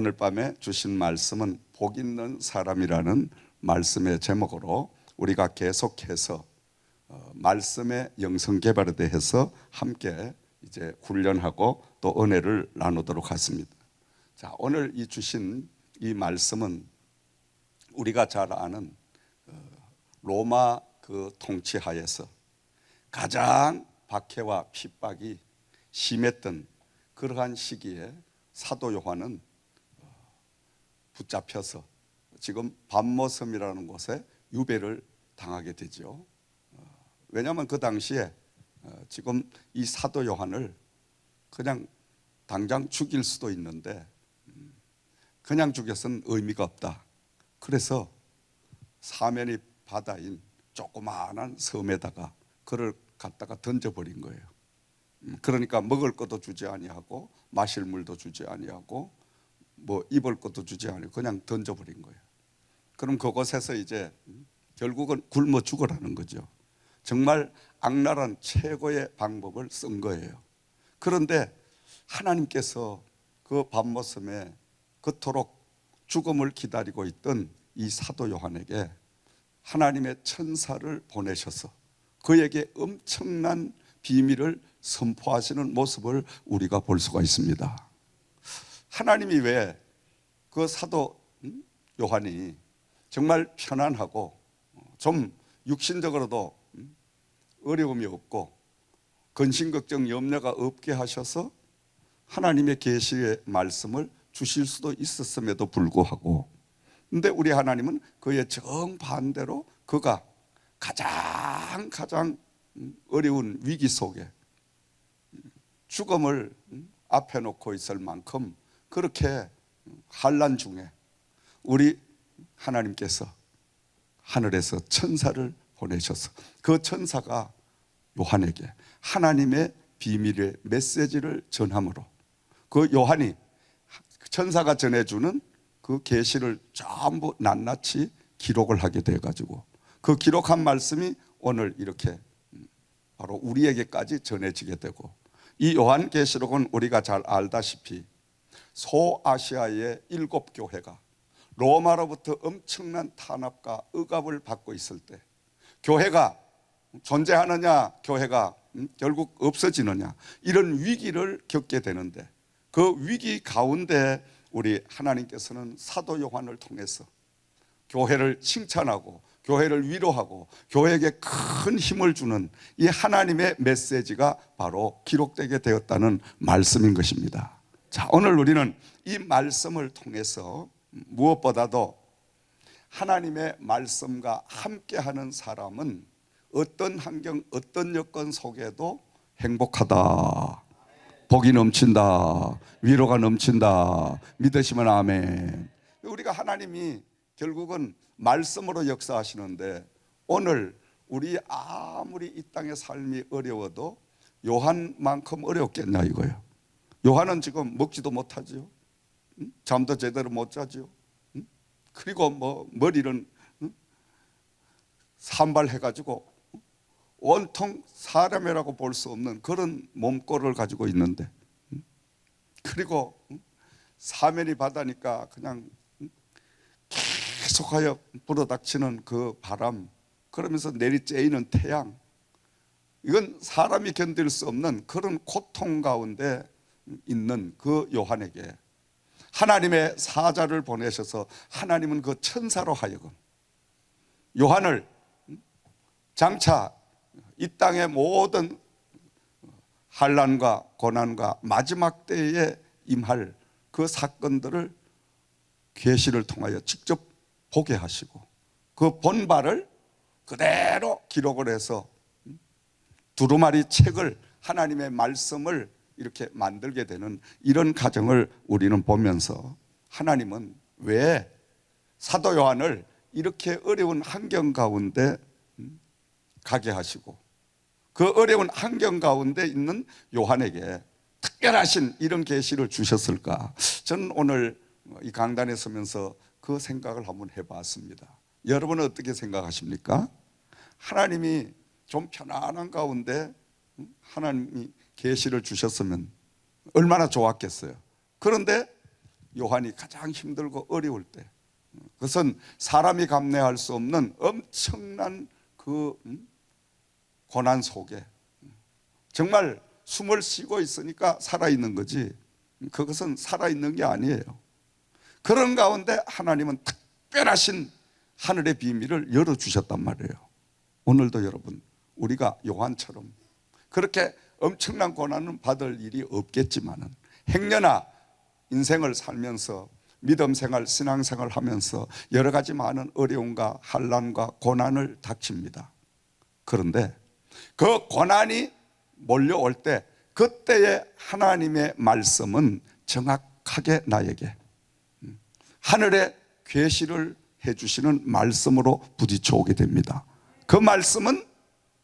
오늘 밤에 주신 말씀은 복 있는 사람이라는 말씀의 제목으로 우리가 계속해서 말씀의 영성 개발에 대해서 함께 이제 훈련하고 또 은혜를 나누도록 하겠습니다. 자, 오늘 이 주신 이 말씀은 우리가 잘 아는 로마 그 통치하에서 가장 박해와 핍박이 심했던 그러한 시기에 사도 요한은 붙잡혀서 지금 밤모섬이라는 곳에 유배를 당하게 되죠. 왜냐하면 그 당시에 지금 이 사도 요한을 그냥 당장 죽일 수도 있는데 그냥 죽여서는 의미가 없다. 그래서 사면이 바다인 조그마한 섬에다가 그를 갖다가 던져버린 거예요. 그러니까 먹을 것도 주지 아니하고 마실 물도 주지 아니하고 뭐 입을 것도 주지 아니하고 그냥 던져버린 거예요. 그럼 그곳에서 이제 결국은 굶어 죽으라는 거죠. 정말 악랄한 최고의 방법을 쓴 거예요. 그런데 하나님께서 그 밤모섬에 그토록 죽음을 기다리고 있던 이 사도 요한에게 하나님의 천사를 보내셔서 그에게 엄청난 비밀을 선포하시는 모습을 우리가 볼 수가 있습니다. 하나님이 왜 그 사도 요한이 정말 편안하고 좀 육신적으로도 어려움이 없고 근심 걱정 염려가 없게 하셔서 하나님의 계시의 말씀을 주실 수도 있었음에도 불구하고, 근데 우리 하나님은 그의 정반대로 그가 가장 어려운 위기 속에 죽음을 앞에 놓고 있을 만큼 그렇게 환난 중에 우리 하나님께서 하늘에서 천사를 보내셔서 그 천사가 요한에게 하나님의 비밀의 메시지를 전함으로 그 요한이 천사가 전해주는 그 계시를 전부 낱낱이 기록을 하게 돼가지고 그 기록한 말씀이 오늘 이렇게 바로 우리에게까지 전해지게 되고, 이 요한계시록은 우리가 잘 알다시피 소아시아의 7교회가 로마로부터 엄청난 탄압과 억압을 받고 있을 때 교회가 존재하느냐 교회가 결국 없어지느냐 이런 위기를 겪게 되는데, 그 위기 가운데 우리 하나님께서는 사도 요한을 통해서 교회를 칭찬하고 교회를 위로하고 교회에게 큰 힘을 주는 이 하나님의 메시지가 바로 기록되게 되었다는 말씀인 것입니다. 자, 오늘 우리는 이 말씀을 통해서 무엇보다도 하나님의 말씀과 함께하는 사람은 어떤 환경, 어떤 여건 속에도 행복하다, 복이 넘친다, 위로가 넘친다. 믿으시면 아멘. 우리가 하나님이 결국은 말씀으로 역사하시는데, 오늘 우리 아무리 이 땅의 삶이 어려워도 요한만큼 어렵겠냐 이거예요. 요한은 지금 먹지도 못하지요. 잠도 제대로 못 자지요. 그리고 뭐 머리는 산발해가지고 온통 사람이라고 볼 수 없는 그런 몸꼴을 가지고 있는데, 그리고 사면이 바다니까 그냥 계속하여 불어닥치는 그 바람, 그러면서 내리쬐이는 태양, 이건 사람이 견딜 수 없는 그런 고통 가운데 있는 그 요한에게 하나님의 사자를 보내셔서 하나님은 그 천사로 하여금 요한을 장차 이 땅의 모든 환난과 고난과 마지막 때에 임할 그 사건들을 계시를 통하여 직접 보게 하시고 그 본바를 그대로 기록을 해서 두루마리 책을, 하나님의 말씀을 이렇게 만들게 되는 이런 과정을 우리는 보면서, 하나님은 왜 사도 요한을 이렇게 어려운 환경 가운데 가게 하시고 그 어려운 환경 가운데 있는 요한에게 특별하신 이런 계시를 주셨을까? 저는 오늘 이 강단에 서면서 그 생각을 한번 해봤습니다. 여러분은 어떻게 생각하십니까? 하나님이 좀 편안한 가운데 하나님이 계시를 주셨으면 얼마나 좋았겠어요. 그런데 요한이 가장 힘들고 어려울 때, 그것은 사람이 감내할 수 없는 엄청난 그 고난 속에 정말 숨을 쉬고 있으니까 살아있는 거지, 그것은 살아있는 게 아니에요. 그런 가운데 하나님은 특별하신 하늘의 비밀을 열어주셨단 말이에요. 오늘도 여러분, 우리가 요한처럼 그렇게 엄청난 고난은 받을 일이 없겠지만은 행여나 인생을 살면서 믿음 생활, 신앙 생활 하면서 여러 가지 많은 어려움과 환난과 고난을 닥칩니다. 그런데 그 고난이 몰려올 때 그때의 하나님의 말씀은 정확하게 나에게 하늘의 계시를 해주시는 말씀으로 부딪혀 오게 됩니다. 그 말씀은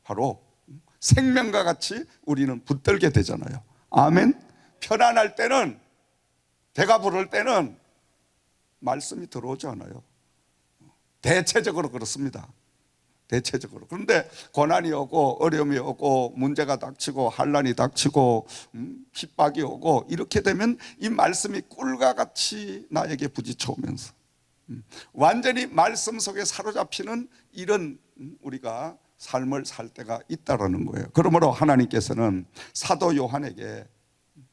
바로 생명과 같이 우리는 붙들게 되잖아요. 아멘. 편안할 때는, 배가 부를 때는 말씀이 들어오지 않아요. 대체적으로 그렇습니다. 대체적으로. 그런데 고난이 오고 어려움이 오고 문제가 닥치고 환난이 닥치고 핍박이 오고 이렇게 되면 이 말씀이 꿀과 같이 나에게 부딪혀 오면서 완전히 말씀 속에 사로잡히는 이런 우리가 삶을 살 때가 있다라는 거예요. 그러므로 하나님께서는 사도 요한에게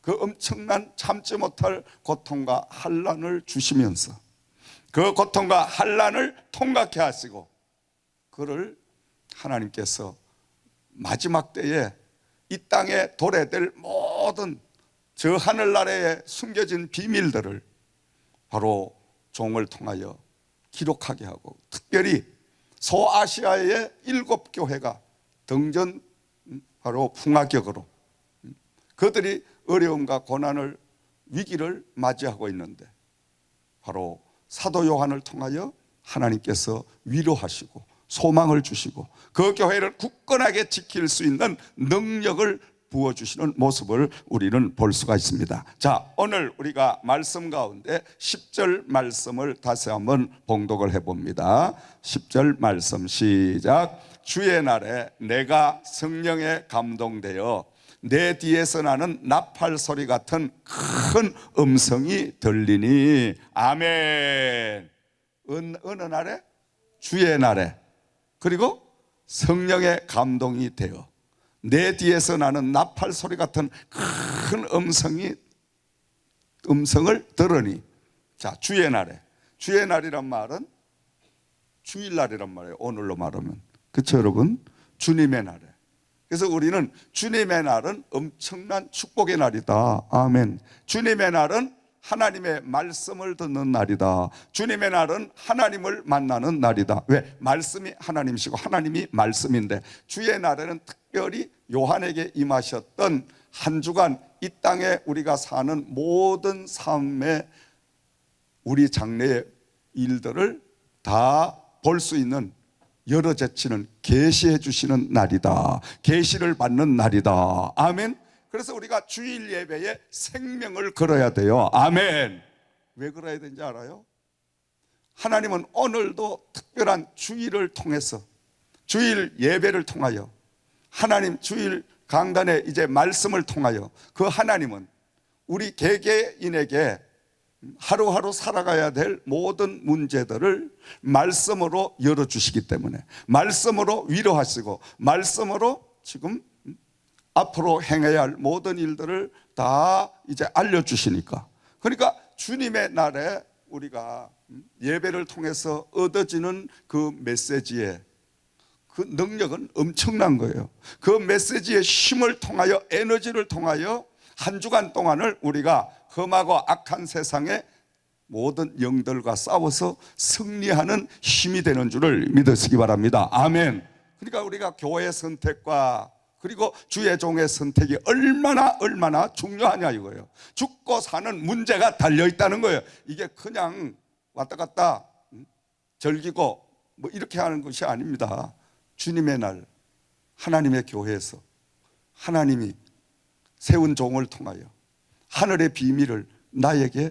그 엄청난 참지 못할 고통과 환난을 주시면서 그 고통과 환난을 통과케 하시고 그를 하나님께서 마지막 때에 이 땅에 도래될 모든 저 하늘나라에 숨겨진 비밀들을 바로 종을 통하여 기록하게 하고, 특별히 소아시아의 7교회가 등전 바로 풍화격으로 그들이 어려움과 고난을, 위기를 맞이하고 있는데 바로 사도 요한을 통하여 하나님께서 위로하시고 소망을 주시고 그 교회를 굳건하게 지킬 수 있는 능력을 부어주시는 모습을 우리는 볼 수가 있습니다. 자, 오늘 우리가 말씀 가운데 10절 말씀을 다시 한번 봉독을 해봅니다. 10절 말씀 시작. 주의 날에 내가 성령에 감동되어 내 뒤에서 나는 나팔 소리 같은 큰 음성이 들리니. 아멘. 어느 날에? 주의 날에. 그리고 성령의 감동이 되어 내 뒤에서 나는 나팔 소리 같은 큰 음성을 들으니. 자, 주의 날에. 주의 날이란 말은 주일날이란 말이에요. 오늘로 말하면. 그렇죠 여러분? 주님의 날에. 그래서 우리는 주님의 날은 엄청난 축복의 날이다. 아멘. 주님의 날은 하나님의 말씀을 듣는 날이다. 주님의 날은 하나님을 만나는 날이다. 왜? 말씀이 하나님이시고 하나님이 말씀인데, 주의 날에는 특별히 요한에게 임하셨던 한 주간 이 땅에 우리가 사는 모든 삶의 우리 장래의 일들을 다 볼 수 있는, 열어제치는, 계시해 주시는 날이다. 계시를 받는 날이다. 아멘. 그래서 우리가 주일 예배에 생명을 걸어야 돼요. 아멘. 왜 걸어야 되는지 알아요? 하나님은 오늘도 특별한 주일을 통해서, 주일 예배를 통하여, 하나님 주일 강단에 이제 말씀을 통하여 그 하나님은 우리 개개인에게 하루하루 살아가야 될 모든 문제들을 말씀으로 열어주시기 때문에, 말씀으로 위로하시고 말씀으로 지금 앞으로 행해야 할 모든 일들을 다 이제 알려주시니까, 그러니까 주님의 날에 우리가 예배를 통해서 얻어지는 그 메시지의 그 능력은 엄청난 거예요. 그 메시지의 힘을 통하여, 에너지를 통하여 한 주간 동안을 우리가 험하고 악한 세상의 모든 영들과 싸워서 승리하는 힘이 되는 줄을 믿으시기 바랍니다. 아멘. 그러니까 우리가 교회의 선택과 그리고 주의 종의 선택이 얼마나 중요하냐 이거예요. 죽고 사는 문제가 달려있다는 거예요. 이게 그냥 왔다 갔다 즐기고 뭐 이렇게 하는 것이 아닙니다. 주님의 날, 하나님의 교회에서 하나님이 세운 종을 통하여 하늘의 비밀을 나에게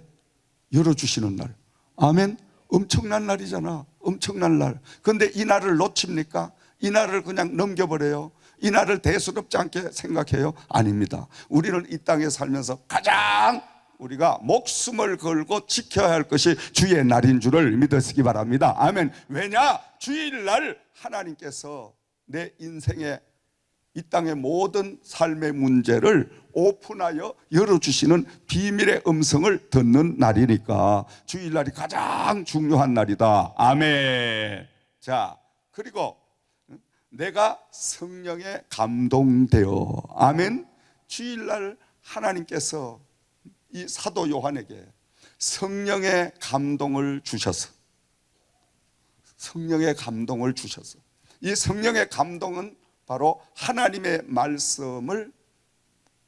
열어주시는 날. 아멘. 엄청난 날이잖아. 엄청난 날. 그런데 이 날을 놓칩니까? 이 날을 그냥 넘겨버려요? 이 날을 대수롭지 않게 생각해요? 아닙니다. 우리는 이 땅에 살면서 가장 우리가 목숨을 걸고 지켜야 할 것이 주의 날인 줄을 믿으시기 바랍니다. 아멘. 왜냐? 주일날 하나님께서 내 인생의 이 땅의 모든 삶의 문제를 오픈하여 열어주시는 비밀의 음성을 듣는 날이니까 주일날이 가장 중요한 날이다. 아멘. 자, 그리고 내가 성령에 감동되어, 아멘. 주일날 하나님께서 이 사도 요한에게 성령의 감동을 주셔서, 성령의 감동을 주셔서, 이 성령의 감동은 바로 하나님의 말씀을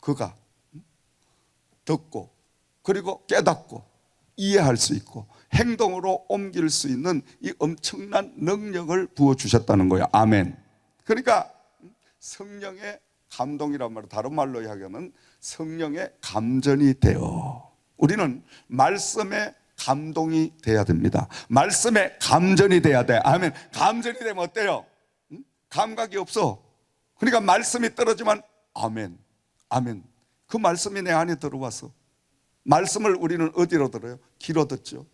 그가 듣고 그리고 깨닫고 이해할 수 있고 행동으로 옮길 수 있는 이 엄청난 능력을 부어주셨다는 거예요. 아멘. 그러니까 성령의 감동이란 말은 다른 말로 이야기하면 성령의 감전이 되어, 우리는 말씀에 감동이 돼야 됩니다. 말씀에 감전이 돼야 돼. 아멘. 감전이 되면 어때요? 감각이 없어. 그러니까 말씀이 떨어지면 아멘, 아멘. 그 말씀이 내 안에 들어와서, 말씀을 우리는 어디로 들어요? 귀로 듣죠.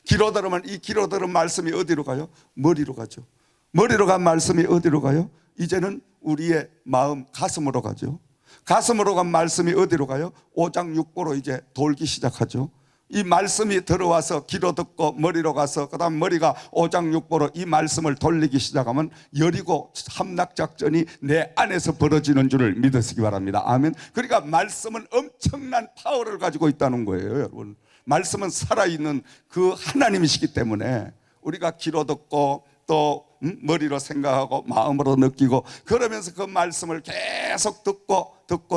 귀로 들으면 이 귀로 들은 말씀이 어디로 가요? 머리로 가죠. 머리로 간 말씀이 어디로 가요? 이제는 우리의 마음, 가슴으로 가죠. 가슴으로 간 말씀이 어디로 가요? 오장육부로 이제 돌기 시작하죠. 이 말씀이 들어와서 귀로 듣고 머리로 가서 그 다음 머리가 오장육부로 이 말씀을 돌리기 시작하면 여리고 함락작전이 내 안에서 벌어지는 줄을 믿으시기 바랍니다. 아멘. 그러니까 말씀은 엄청난 파워를 가지고 있다는 거예요, 여러분. 말씀은 살아있는 그 하나님이시기 때문에 우리가 귀로 듣고 또 머리로 생각하고 마음으로 느끼고 그러면서 그 말씀을 계속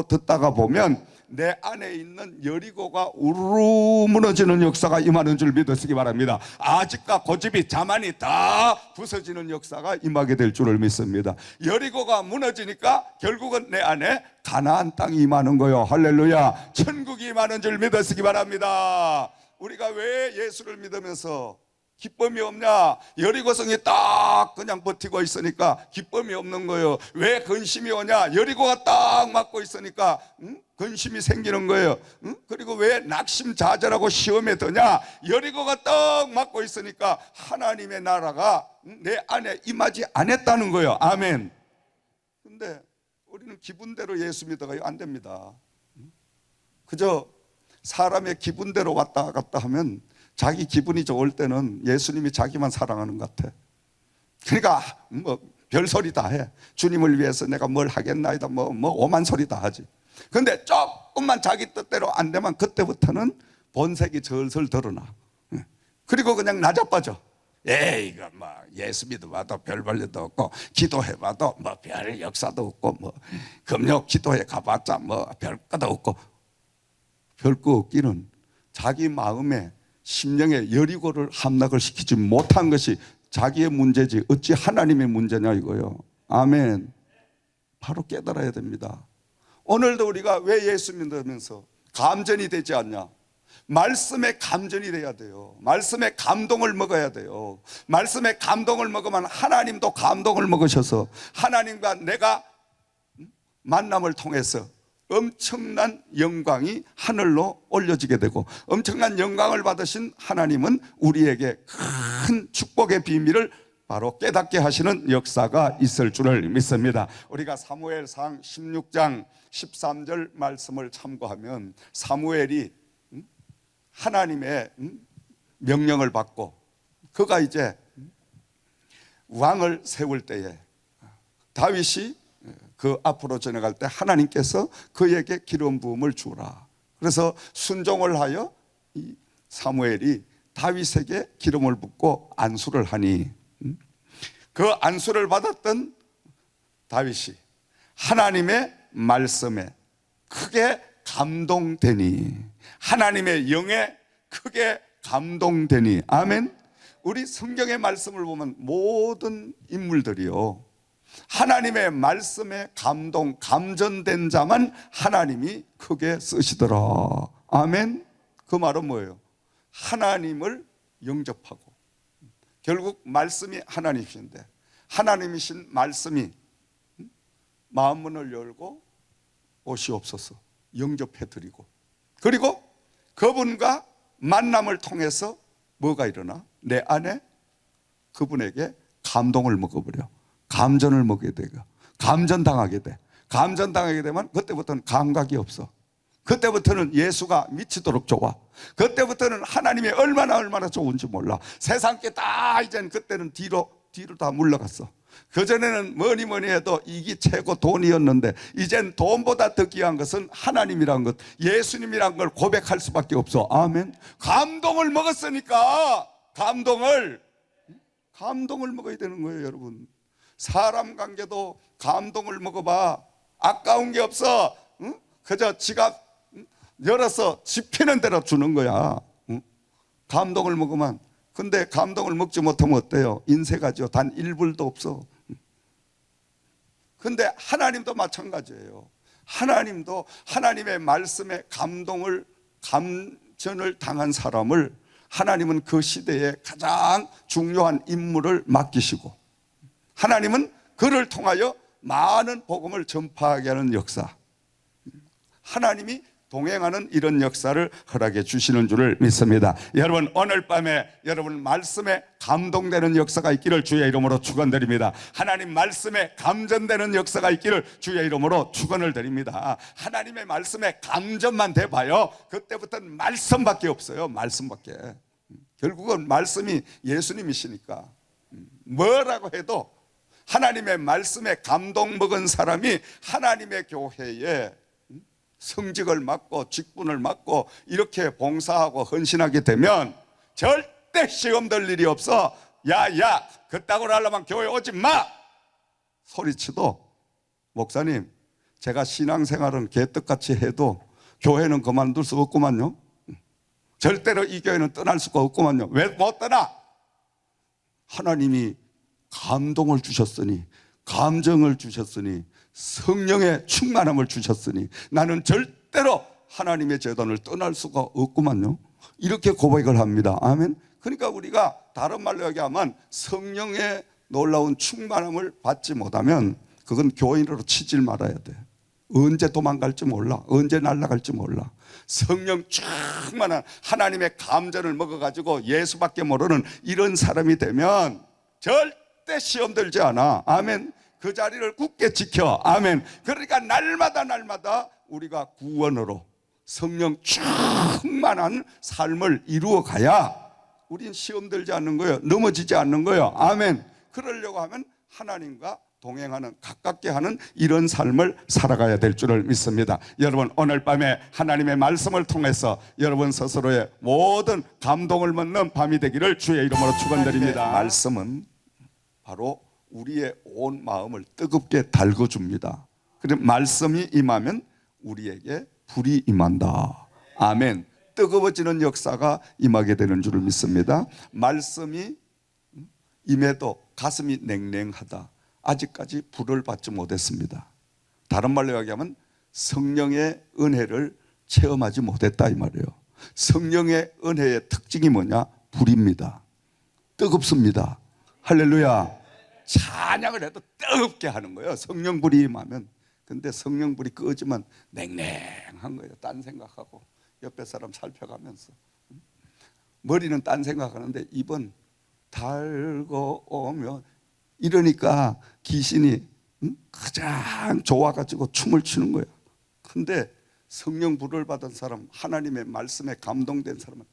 듣다가 보면 내 안에 있는 여리고가 우르르 무너지는 역사가 임하는 줄 믿으시기 바랍니다. 아직과 고집이 자만이 다 부서지는 역사가 임하게 될 줄을 믿습니다. 여리고가 무너지니까 결국은 내 안에 가나안 땅이 임하는 거예요. 할렐루야. 천국이 임하는 줄 믿으시기 바랍니다. 우리가 왜 예수를 믿으면서 기쁨이 없냐? 여리고성이 딱 그냥 버티고 있으니까 기쁨이 없는 거예요. 왜 근심이 오냐? 여리고가 딱 막고 있으니까 근심이 생기는 거예요. 그리고 왜 낙심자절하고 시험에 드냐? 여리고가 딱 막고 있으니까 하나님의 나라가 내 안에 임하지 않았다는 거예요. 아멘. 근데 우리는 기분대로 예수 믿어가요? 안 됩니다. 그저 사람의 기분대로 왔다 갔다 하면 자기 기분이 좋을 때는 예수님이 자기만 사랑하는 것 같아. 그러니까 뭐 별소리 다 해. 주님을 위해서 내가 뭘 하겠나이다 뭐 오만 소리 다 하지. 근데 조금만 자기 뜻대로 안 되면 그때부터는 본색이 절설 드러나. 그리고 그냥 나자빠져. 에이 이거 뭐 예수 믿어봐도 별 볼일도 없고 기도해봐도 뭐 별 역사도 없고 뭐 금요 기도해 가봤자 뭐 별 것도 없고. 별 거 없기는 자기 마음에 심령의 여리고를 함락을 시키지 못한 것이 자기의 문제지 어찌 하나님의 문제냐 이거요. 아멘. 바로 깨달아야 됩니다. 오늘도 우리가 왜 예수 믿으면서 감전이 되지 않냐? 말씀에 감전이 돼야 돼요. 말씀에 감동을 먹어야 돼요. 말씀에 감동을 먹으면 하나님도 감동을 먹으셔서 하나님과 내가 만남을 통해서 엄청난 영광이 하늘로 올려지게 되고 엄청난 영광을 받으신 하나님은 우리에게 큰 축복의 비밀을 바로 깨닫게 하시는 역사가 있을 줄을 믿습니다. 우리가 사무엘상 16장 13절 말씀을 참고하면 사무엘이 하나님의 명령을 받고 그가 이제 왕을 세울 때에 다윗이 그 앞으로 전해갈 때 하나님께서 그에게 기름 부음을 주라. 그래서 순종을 하여 이 사무엘이 다윗에게 기름을 붓고 안수를 하니 그 안수를 받았던 다윗이 하나님의 말씀에 크게 감동되니 하나님의 영에 크게 감동되니 아멘. 우리 성경의 말씀을 보면 모든 인물들이요 하나님의 말씀에 감전된 자만 하나님이 크게 쓰시더라. 아멘. 그 말은 뭐예요? 하나님을 영접하고 결국 말씀이 하나님이신데 하나님이신 말씀이 마음문을 열고 오시옵소서 영접해드리고 그리고 그분과 만남을 통해서 뭐가 일어나? 내 안에 그분에게 감동을 먹어버려. 감전을 먹게 되고 감전당하게 돼. 감전당하게 되면 그때부터는 감각이 없어. 그때부터는 예수가 미치도록 좋아. 그때부터는 하나님이 얼마나 좋은지 몰라. 세상 게 다 이제는 그때는 뒤로 다 물러갔어. 그전에는 뭐니 해도 이게 최고 돈이었는데 이젠 돈보다 더 귀한 것은 하나님이란 것, 예수님이란 걸 고백할 수밖에 없어. 아멘. 감동을 먹었으니까 감동을 먹어야 되는 거예요, 여러분. 사람 관계도 감동을 먹어봐. 아까운 게 없어. 응? 그저 지갑 열어서 집히는 대로 주는 거야. 응? 감동을 먹으면. 근데 감동을 먹지 못하면 어때요? 인쇄가죠. 단 1불도 없어. 근데 하나님도 마찬가지예요. 하나님도 하나님의 말씀에 감전을 당한 사람을 하나님은 그 시대에 가장 중요한 임무를 맡기시고 하나님은 그를 통하여 많은 복음을 전파하게 하는 역사, 하나님이 동행하는 이런 역사를 허락해 주시는 줄을 믿습니다. 여러분, 오늘 밤에 여러분 말씀에 감동되는 역사가 있기를 주의 이름으로 축원드립니다. 하나님 말씀에 감전되는 역사가 있기를 주의 이름으로 축원을 드립니다. 하나님의 말씀에 감전만 돼봐요. 그때부터는 말씀밖에 없어요. 말씀밖에. 결국은 말씀이 예수님이시니까 뭐라고 해도 하나님의 말씀에 감동 먹은 사람이 하나님의 교회에 성직을 맡고 직분을 맡고 이렇게 봉사하고 헌신하게 되면 절대 시험 들 일이 없어. 야야 그따구로 하려면 교회 오지 마 소리치도 목사님 제가 신앙생활은 개떡같이 해도 교회는 그만둘 수 없구만요. 절대로 이 교회는 떠날 수가 없구만요. 왜 못 떠나? 하나님이 감동을 주셨으니 감정을 주셨으니 성령의 충만함을 주셨으니 나는 절대로 하나님의 제단을 떠날 수가 없구만요. 이렇게 고백을 합니다. 아멘. 그러니까 우리가 다른 말로 얘기하면 성령의 놀라운 충만함을 받지 못하면 그건 교인으로 치질 말아야 돼. 언제 도망갈지 몰라. 언제 날아갈지 몰라. 성령 충만한 하나님의 감전을 먹어가지고 예수밖에 모르는 이런 사람이 되면 절대 시험 들지 않아. 아멘. 그 자리를 굳게 지켜. 아멘. 그러니까 날마다 우리가 구원으로 성령 충만한 삶을 이루어 가야 우린 시험 들지 않는 거예요. 넘어지지 않는 거예요. 아멘. 그러려고 하면 하나님과 동행하는 가깝게 하는 이런 삶을 살아가야 될 줄을 믿습니다. 여러분 오늘 밤에 하나님의 말씀을 통해서 여러분 스스로의 모든 감동을 먹는 밤이 되기를 주의 이름으로 축원드립니다. 말씀은 바로 우리의 온 마음을 뜨겁게 달궈줍니다. 그럼 말씀이 임하면 우리에게 불이 임한다. 아멘. 뜨거워지는 역사가 임하게 되는 줄을 믿습니다. 말씀이 임해도 가슴이 냉랭하다. 아직까지 불을 받지 못했습니다. 다른 말로 이야기하면 성령의 은혜를 체험하지 못했다 이 말이에요. 성령의 은혜의 특징이 뭐냐? 불입니다. 뜨겁습니다. 할렐루야. 찬양을 해도 뜨겁게 하는 거예요. 성령불이 임하면. 근데 성령불이 꺼지면 냉랭한 거예요. 딴 생각하고 옆에 사람 살펴가면서 머리는 딴 생각하는데 입은 달고 오면 이러니까 귀신이 가장 좋아가지고 춤을 추는 거예요. 근데 성령불을 받은 사람, 하나님의 말씀에 감동된 사람은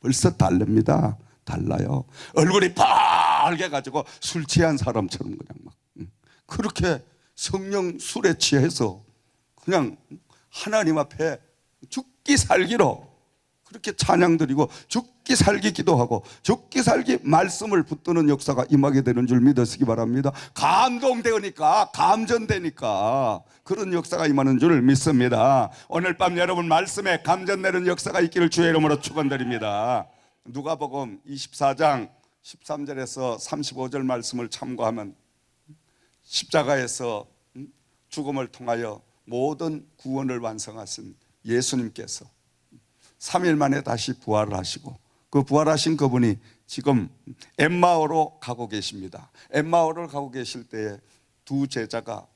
벌써 다릅니다. 달라요. 얼굴이 빨개가지고 술 취한 사람처럼 그냥 막 그렇게 성령 술에 취해서 그냥 하나님 앞에 죽기 살기로 그렇게 찬양 드리고 죽기 살기 기도하고 죽기 살기 말씀을 붙드는 역사가 임하게 되는 줄 믿으시기 바랍니다. 감동되니까 감전되니까 그런 역사가 임하는 줄 믿습니다. 오늘 밤 여러분 말씀에 감전되는 역사가 있기를 주의 이름으로 축원드립니다. 누가복음 24장 13절에서 35절 말씀을 참고하면 십자가에서 죽음을 통하여 모든 구원을 완성하신 예수님께서 3일 만에 다시 부활을 하시고 그 부활하신 그분이 지금 엠마오로 가고 계십니다. 엠마오를 가고 계실 때에 두 제자가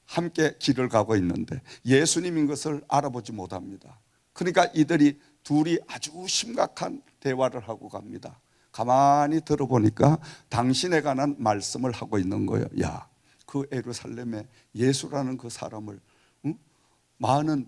함께 길을 가고 있는데 예수님인 것을 알아보지 못합니다. 그러니까 이들이 둘이 아주 심각한 대화를 하고 갑니다. 가만히 들어보니까 당신에 관한 말씀을 하고 있는 거예요. 야, 그 예루살렘에 예수라는 그 사람을 많은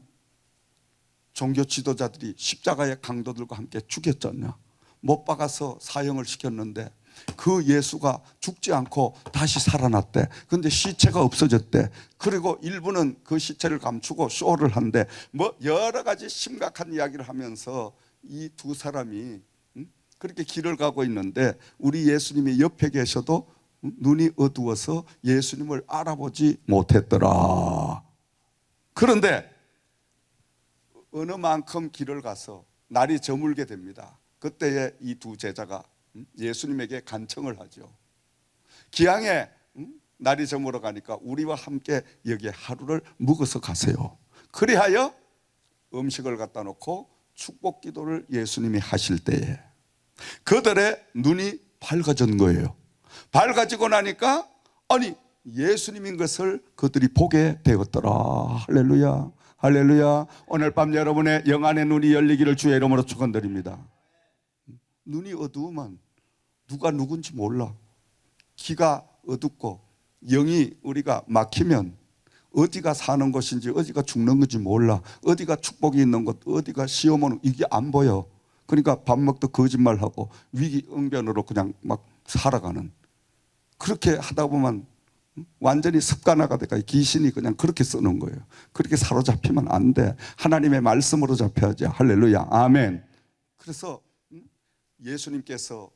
종교 지도자들이 십자가의 강도들과 함께 죽였잖냐. 못 박아서 사형을 시켰는데 그 예수가 죽지 않고 다시 살아났대. 그런데 시체가 없어졌대. 그리고 일부는 그 시체를 감추고 쇼를 한대. 뭐 여러 가지 심각한 이야기를 하면서 이 두 사람이 그렇게 길을 가고 있는데 우리 예수님이 옆에 계셔도 눈이 어두워서 예수님을 알아보지 못했더라. 그런데 어느 만큼 길을 가서 날이 저물게 됩니다. 그때에 이 두 제자가 예수님에게 간청을 하죠. 기왕에 날이 저물어 가니까 우리와 함께 여기에 하루를 묵어서 가세요. 그리하여 음식을 갖다 놓고 축복 기도를 예수님이 하실 때에 그들의 눈이 밝아진 거예요. 밝아지고 나니까 아니 예수님인 것을 그들이 보게 되었더라. 할렐루야, 할렐루야. 오늘 밤 여러분의 영안의 눈이 열리기를 주의 이름으로 축원드립니다. 눈이 어두우면 누가 누군지 몰라. 귀가 어둡고 영이 우리가 막히면 어디가 사는 것인지 어디가 죽는 건지 몰라. 어디가 축복이 있는 것, 어디가 시험 오는 이게 안 보여. 그러니까 밥 먹도 거짓말하고 위기응변으로 그냥 막 살아가는. 그렇게 하다 보면 완전히 습관화가 돼가 귀신이 그냥 그렇게 쓰는 거예요. 그렇게 사로잡히면 안 돼. 하나님의 말씀으로 잡혀야지. 할렐루야, 아멘. 그래서 예수님께서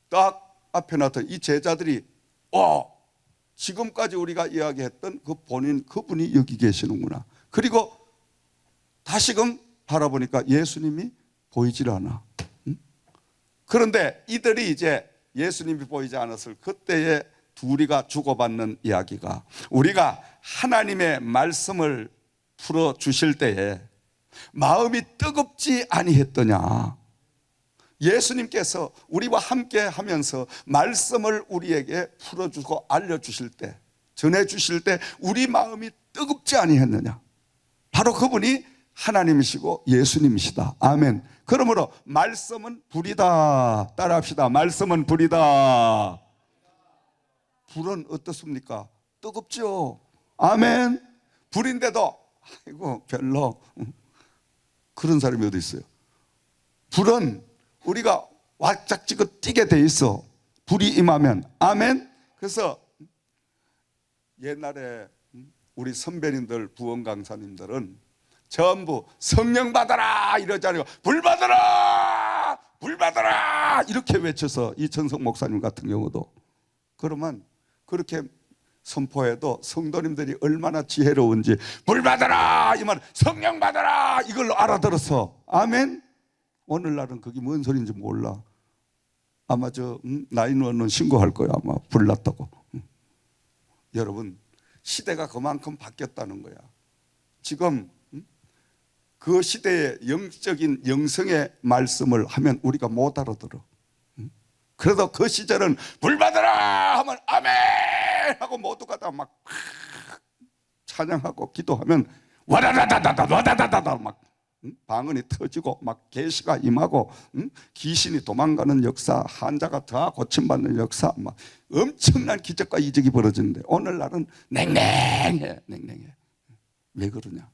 딱 앞에 나타난 이 제자들이 지금까지 우리가 이야기했던 그 본인 그분이 여기 계시는구나. 그리고 다시금 바라보니까 예수님이 보이질 않아. 그런데 이들이 이제 예수님이 보이지 않았을 그때에 둘이가 주고받는 이야기가 우리가 하나님의 말씀을 풀어 주실 때에 마음이 뜨겁지 아니했더냐. 예수님께서 우리와 함께 하면서 말씀을 우리에게 풀어주고 알려주실 때, 전해주실 때 우리 마음이 뜨겁지 아니했느냐. 바로 그분이 하나님이시고 예수님이시다. 아멘. 그러므로 말씀은 불이다. 따라합시다. 말씀은 불이다. 불은 어떻습니까? 뜨겁죠. 아멘. 불인데도 아이고 별로 그런 사람이 어디 있어요? 불은 우리가 왈짝지고 뛰게 돼 있어. 불이 임하면. 아멘. 그래서 옛날에 우리 선배님들 부원 강사님들은 전부 성령 받아라 이러잖아요. 불 받아라, 불 받아라 이렇게 외쳐서 이천석 목사님 같은 경우도 그러면 그렇게 선포해도 성도님들이 얼마나 지혜로운지 불 받아라 이 말 성령 받아라 이걸로 알아들어서 아멘. 오늘날은 그게 뭔 소리인지 몰라. 아마 저 나인원은 신고할 거야. 아마 불났다고. 여러분 시대가 그만큼 바뀌었다는 거야. 지금 그 시대의 영적인 영성의 말씀을 하면 우리가 못 알아들어. 그래도 그 시절은 불 받아라 하면 아멘 하고 모두가 다 막 찬양하고 기도하면 와다다다다다 와다다다다 막 방언이 터지고 막 계시가 임하고 귀신이 도망가는 역사, 환자가 다 고침받는 역사, 막 엄청난 기적과 이적이 벌어지는데 오늘날은 냉랭해. 왜 그러냐?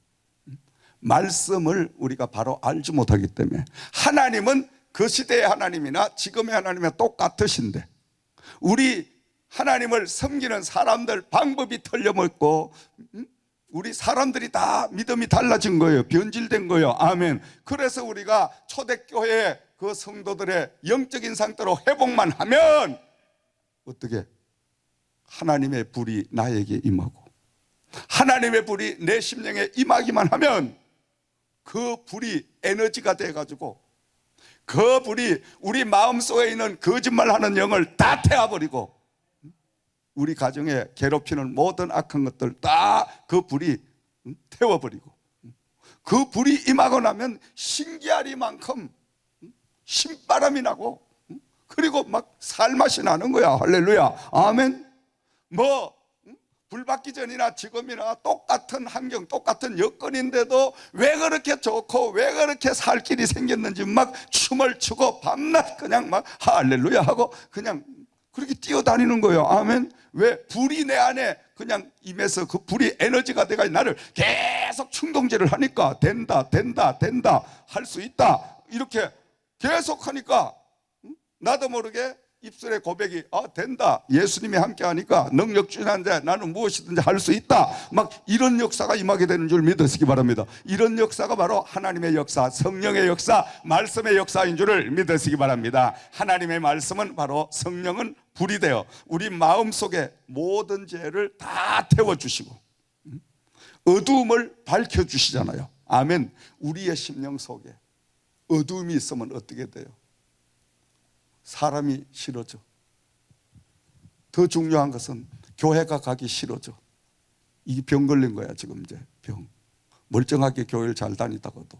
말씀을 우리가 바로 알지 못하기 때문에. 하나님은 그 시대의 하나님이나 지금의 하나님이 똑같으신데 우리 하나님을 섬기는 사람들 방법이 틀려먹고 우리 사람들이 다 믿음이 달라진 거예요. 변질된 거예요. 아멘. 그래서 우리가 초대교회 그 성도들의 영적인 상태로 회복만 하면 어떻게? 하나님의 불이 나에게 임하고 하나님의 불이 내 심령에 임하기만 하면 그 불이 에너지가 돼가지고 그 불이 우리 마음속에 있는 거짓말하는 영을 다 태워버리고 우리 가정에 괴롭히는 모든 악한 것들 다 그 불이 태워버리고 그 불이 임하고 나면 신기하리만큼 신바람이 나고 그리고 막 살맛이 나는 거야. 할렐루야. 아멘. 뭐 불 받기 전이나 지금이나 똑같은 환경, 똑같은 여건인데도 왜 그렇게 좋고 왜 그렇게 살 길이 생겼는지 막 춤을 추고 밤낮 그냥 막 할렐루야 하고 그냥 그렇게 뛰어다니는 거예요. 아멘. 왜? 불이 내 안에 그냥 임해서 그 불이 에너지가 돼가 나를 계속 충동질을 하니까 된다 할 수 있다 이렇게 계속 하니까 나도 모르게 입술의 고백이 된다, 예수님이 함께 하니까 능력 주는데 나는 무엇이든지 할 수 있다, 막 이런 역사가 임하게 되는 줄 믿으시기 바랍니다. 이런 역사가 바로 하나님의 역사, 성령의 역사, 말씀의 역사인 줄을 믿으시기 바랍니다. 하나님의 말씀은 바로 성령은 불이 되어 우리 마음속에 모든 죄를 다 태워주시고 어두움을 밝혀주시잖아요. 아멘. 우리의 심령 속에 어두움이 있으면 어떻게 돼요? 사람이 싫어져. 더 중요한 것은 교회가 가기 싫어져. 이게 병 걸린 거야 지금 이제 병. 멀쩡하게 교회를 잘 다니다가도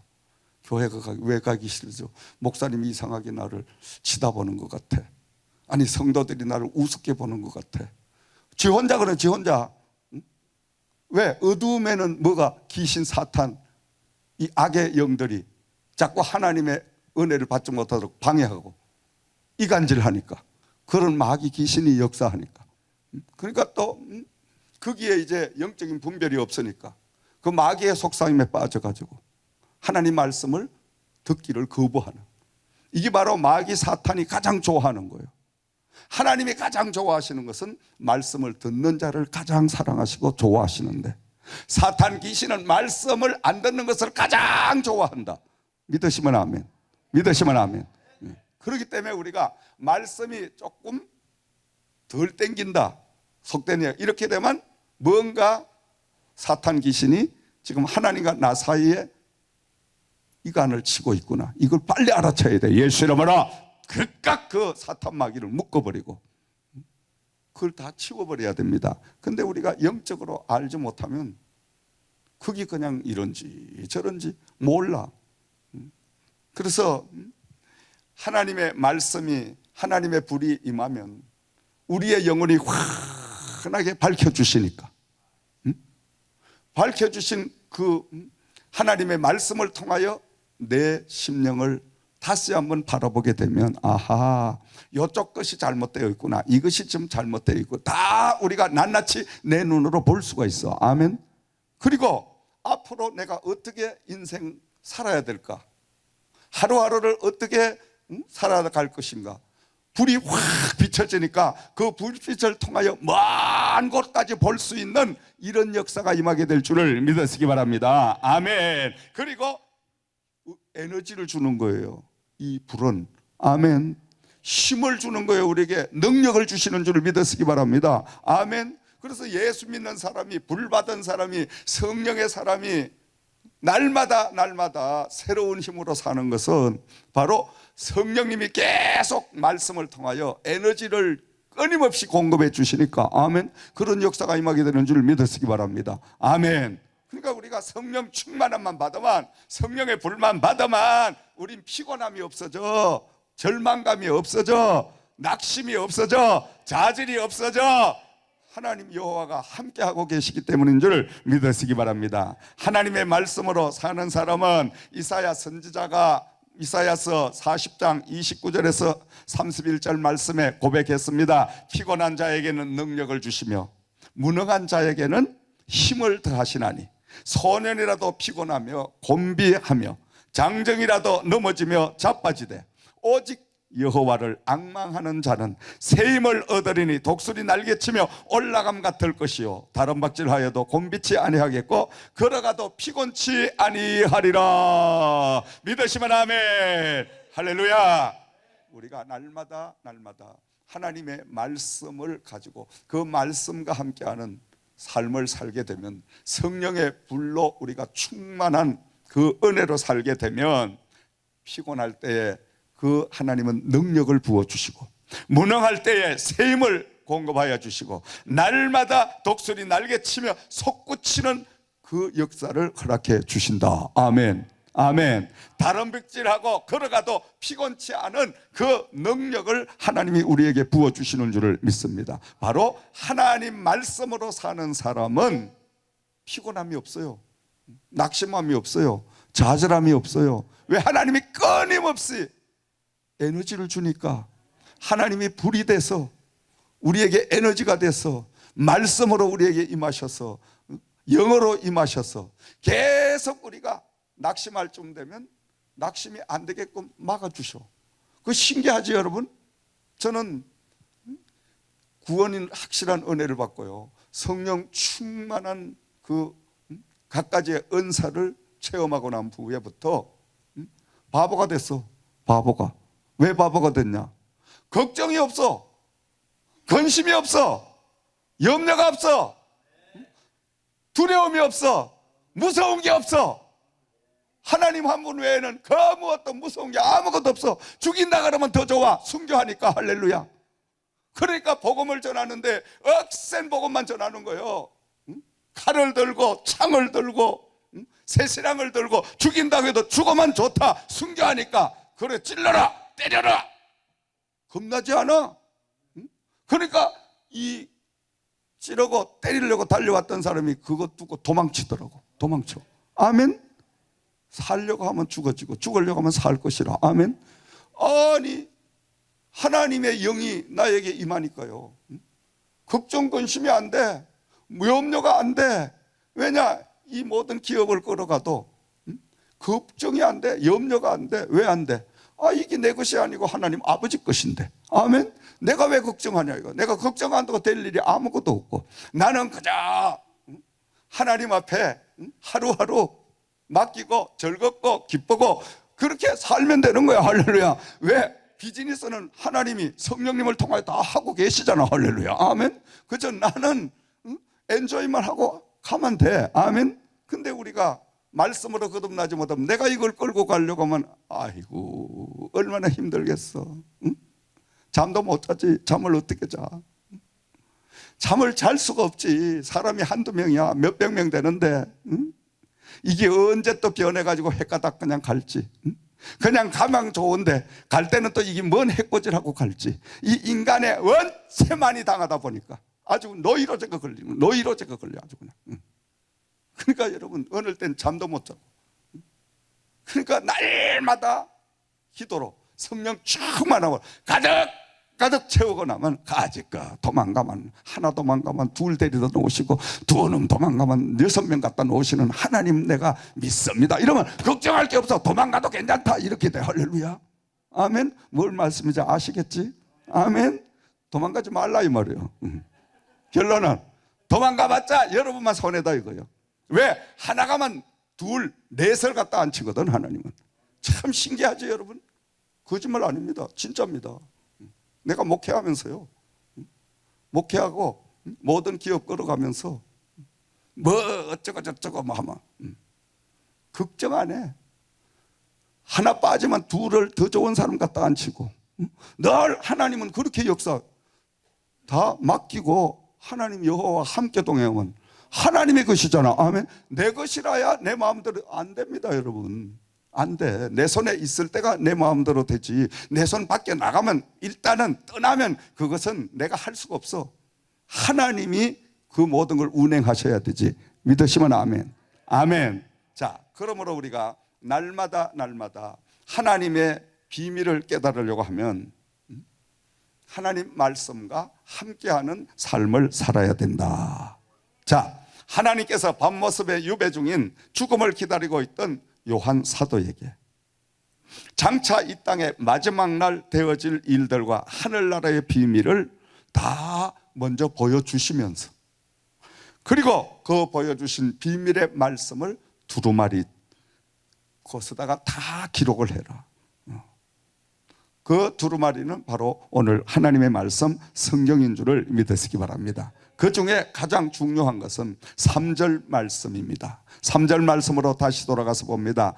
교회가 왜 가기 싫어져? 목사님이 이상하게 나를 치다보는 것 같아. 아니 성도들이 나를 우습게 보는 것 같아. 지 혼자 그래, 지 혼자. 응? 왜? 어두움에는 뭐가? 귀신, 사탄, 이 악의 영들이 자꾸 하나님의 은혜를 받지 못하도록 방해하고 이간질하니까, 그런 마귀 귀신이 역사하니까, 그러니까 또 거기에 이제 영적인 분별이 없으니까 그 마귀의 속삭임에 빠져가지고 하나님 말씀을 듣기를 거부하는, 이게 바로 마귀 사탄이 가장 좋아하는 거예요. 하나님이 가장 좋아하시는 것은 말씀을 듣는 자를 가장 사랑하시고 좋아하시는데, 사탄 귀신은 말씀을 안 듣는 것을 가장 좋아한다. 믿으시면 아멘. 믿으시면 아멘. 그렇기 때문에 우리가 말씀이 조금 덜 땡긴다, 속되냐, 이렇게 되면 뭔가 사탄 귀신이 지금 하나님과 나 사이에 이간을 치고 있구나, 이걸 빨리 알아채야 돼. 예수 이름으로 극각 그 사탄 마귀를 묶어버리고 그걸 다 치워버려야 됩니다. 근데 우리가 영적으로 알지 못하면 그게 그냥 이런지 저런지 몰라. 그래서 하나님의 말씀이, 하나님의 불이 임하면 우리의 영혼이 환하게 밝혀주시니까, 밝혀주신 그 하나님의 말씀을 통하여 내 심령을 다시 한번 바라보게 되면, 아하, 이쪽 것이 잘못되어 있구나, 이것이 좀 잘못되어 있고, 다 우리가 낱낱이 내 눈으로 볼 수가 있어. 아멘. 그리고 앞으로 내가 어떻게 인생 살아야 될까, 하루하루를 어떻게 살아갈 것인가, 불이 확 비춰지니까 그 불빛을 통하여 먼 곳까지 볼 수 있는 이런 역사가 임하게 될 줄을 믿으시기 바랍니다. 아멘. 그리고 에너지를 주는 거예요, 이 불은. 아멘. 힘을 주는 거예요. 우리에게 능력을 주시는 줄을 믿으시기 바랍니다. 아멘. 그래서 예수 믿는 사람이, 불 받은 사람이, 성령의 사람이 날마다 새로운 힘으로 사는 것은 바로 성령님이 계속 말씀을 통하여 에너지를 끊임없이 공급해 주시니까, 아멘, 그런 역사가 임하게 되는 줄 믿으시기 바랍니다. 아멘. 그러니까 우리가 성령 충만함만 받으면, 성령의 불만 받으면 우린 피곤함이 없어져, 절망감이 없어져, 낙심이 없어져, 자질이 없어져. 하나님 여호와가 함께하고 계시기 때문인 줄 믿으시기 바랍니다. 하나님의 말씀으로 사는 사람은 이사야 선지자가 이사야서 40장 29절에서 31절 말씀에 고백했습니다. 피곤한 자에게는 능력을 주시며 무능한 자에게는 힘을 더하시나니, 소년이라도 피곤하며 곤비하며 장정이라도 넘어지며 자빠지되 오직 여호와를 앙망하는 자는 새 힘을 얻으리니 독수리 날개치며 올라감 같을 것이요 다른 박질하여도 곤비치 아니하겠고 걸어가도 피곤치 아니하리라. 믿으시면 아멘. 할렐루야. 우리가 날마다 하나님의 말씀을 가지고 그 말씀과 함께하는 삶을 살게 되면, 성령의 불로 우리가 충만한 그 은혜로 살게 되면, 피곤할 때에 그 하나님은 능력을 부어주시고, 무능할 때에 새 힘을 공급하여 주시고, 날마다 독수리 날개치며 솟구치는 그 역사를 허락해 주신다. 아멘. 아멘. 다름백질하고 걸어가도 피곤치 않은 그 능력을 하나님이 우리에게 부어주시는 줄을 믿습니다. 바로 하나님 말씀으로 사는 사람은 피곤함이 없어요. 낙심함이 없어요. 좌절함이 없어요. 왜? 하나님이 끊임없이 에너지를 주니까. 하나님이 불이 돼서 우리에게 에너지가 돼서 말씀으로 우리에게 임하셔서 영어로 임하셔서 계속 우리가 낙심할 쯤 되면 낙심이 안 되게끔 막아주셔. 그거 신기하지 여러분? 저는 구원인 확실한 은혜를 받고요, 성령 충만한 그 갖가지의 은사를 체험하고 난 후에부터 바보가 됐어. 바보가. 왜 바보가 됐냐? 걱정이 없어. 근심이 없어. 염려가 없어. 두려움이 없어. 무서운 게 없어. 하나님 한 분 외에는 그 무엇도 무서운 게 아무것도 없어. 죽인다 그러면 더 좋아. 순교하니까. 할렐루야. 그러니까 복음을 전하는데 억센 복음만 전하는 거예요. 칼을 들고 창을 들고 새신랑을 들고 죽인다고 해도 죽으면 좋다. 순교하니까. 그래, 찔러라, 때려라. 겁나지 않아? 그러니까 이 찌르고 때리려고 달려왔던 사람이 그거 두고 도망치더라고. 도망쳐. 아멘. 살려고 하면 죽어지고 죽으려고 하면 살 것이라. 아멘. 아니, 하나님의 영이 나에게 임하니까요, 걱정 근심이 안 돼. 염려가 안 돼. 왜냐? 이 모든 기업을 끌어가도 걱정이 안 돼. 염려가 안 돼. 왜 안 돼? 아, 이게 내 것이 아니고 하나님 아버지 것인데. 아멘. 내가 왜 걱정하냐 이거. 내가 걱정 안 하고 될 일이 아무것도 없고, 나는 그저 하나님 앞에 하루하루 맡기고 즐겁고 기쁘고 그렇게 살면 되는 거야. 할렐루야. 왜? 비즈니스는 하나님이 성령님을 통하여 다 하고 계시잖아. 할렐루야. 아멘. 그저 나는 엔조이만 하고 가면 돼. 아멘. 근데 우리가 말씀으로 거듭나지 못하면 내가 이걸 끌고 가려고 하면 아이고 얼마나 힘들겠어. 잠도 못 자지. 잠을 어떻게 자? 잠을 잘 수가 없지. 사람이 한두 명이야. 몇백 명 되는데 이게 언제 또 변해가지고 헷가닥 그냥 갈지. 그냥 가면 좋은데 갈 때는 또 이게 뭔 해코지라고 갈지. 이 인간의 원체 많이 당하다 보니까 아주 노이로제가 걸리는, 노이로제가 걸려 아주 그냥. 그러니까 여러분, 어느 땐 잠도 못 자고. 그러니까 날마다 기도로 성령 충만하고 가득 채우고 나면 가지가 도망가면 하나, 도망가면 둘 데리다 놓으시고 두 놈 도망가면 6명 갖다 놓으시는 하나님 내가 믿습니다. 이러면 걱정할 게 없어. 도망가도 괜찮다. 이렇게 돼. 할렐루야. 아멘. 뭘 말씀인지 아시겠지? 아멘. 도망가지 말라 이 말이에요. 결론은 도망가봤자 여러분만 손해다 이거예요. 왜? 하나 가면 둘, 넷을 갖다 앉히거든 하나님은. 참 신기하죠 여러분? 거짓말 아닙니다. 진짜입니다. 내가 목회하면서요, 목회하고 모든 기업 끌어가면서 뭐 어쩌고 저쩌고 뭐 하면 걱정 안 해. 하나 빠지면 둘을 더 좋은 사람 갖다 앉히고, 늘 하나님은 그렇게 역사 다 맡기고 하나님 여호와와 함께 동행하면 하나님의 것이잖아. 아멘. 내 것이라야 내 마음대로 안 됩니다 여러분. 안 돼. 내 손에 있을 때가 내 마음대로 되지. 내 손 밖에 나가면, 일단은 떠나면 그것은 내가 할 수가 없어. 하나님이 그 모든 걸 운행하셔야 되지. 믿으시면 아멘. 아멘. 자, 그러므로 우리가 날마다 하나님의 비밀을 깨달으려고 하면 하나님 말씀과 함께하는 삶을 살아야 된다. 자, 하나님께서 밤모습의 유배 중인 죽음을 기다리고 있던 요한 사도에게 장차 이 땅의 마지막 날 되어질 일들과 하늘나라의 비밀을 다 먼저 보여주시면서, 그리고 그 보여주신 비밀의 말씀을 두루마리 거기다가 다 기록을 해라. 그 두루마리는 바로 오늘 하나님의 말씀 성경인 줄을 믿으시기 바랍니다. 그 중에 가장 중요한 것은 3절 말씀입니다. 3절 말씀으로 다시 돌아가서 봅니다.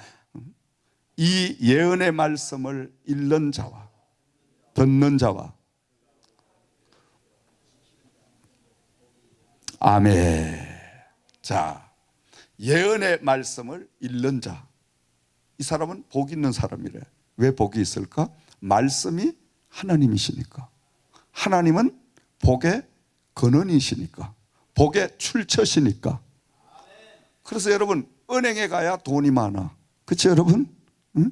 이 예언의 말씀을 읽는 자와 듣는 자와, 아멘. 자, 예언의 말씀을 읽는 자, 이 사람은 복이 있는 사람이래. 왜 복이 있을까? 말씀이 하나님이시니까. 하나님은 복의 근원이시니까. 복의 출처시니까. 그래서 여러분, 은행에 가야 돈이 많아. 그렇죠 여러분? 응?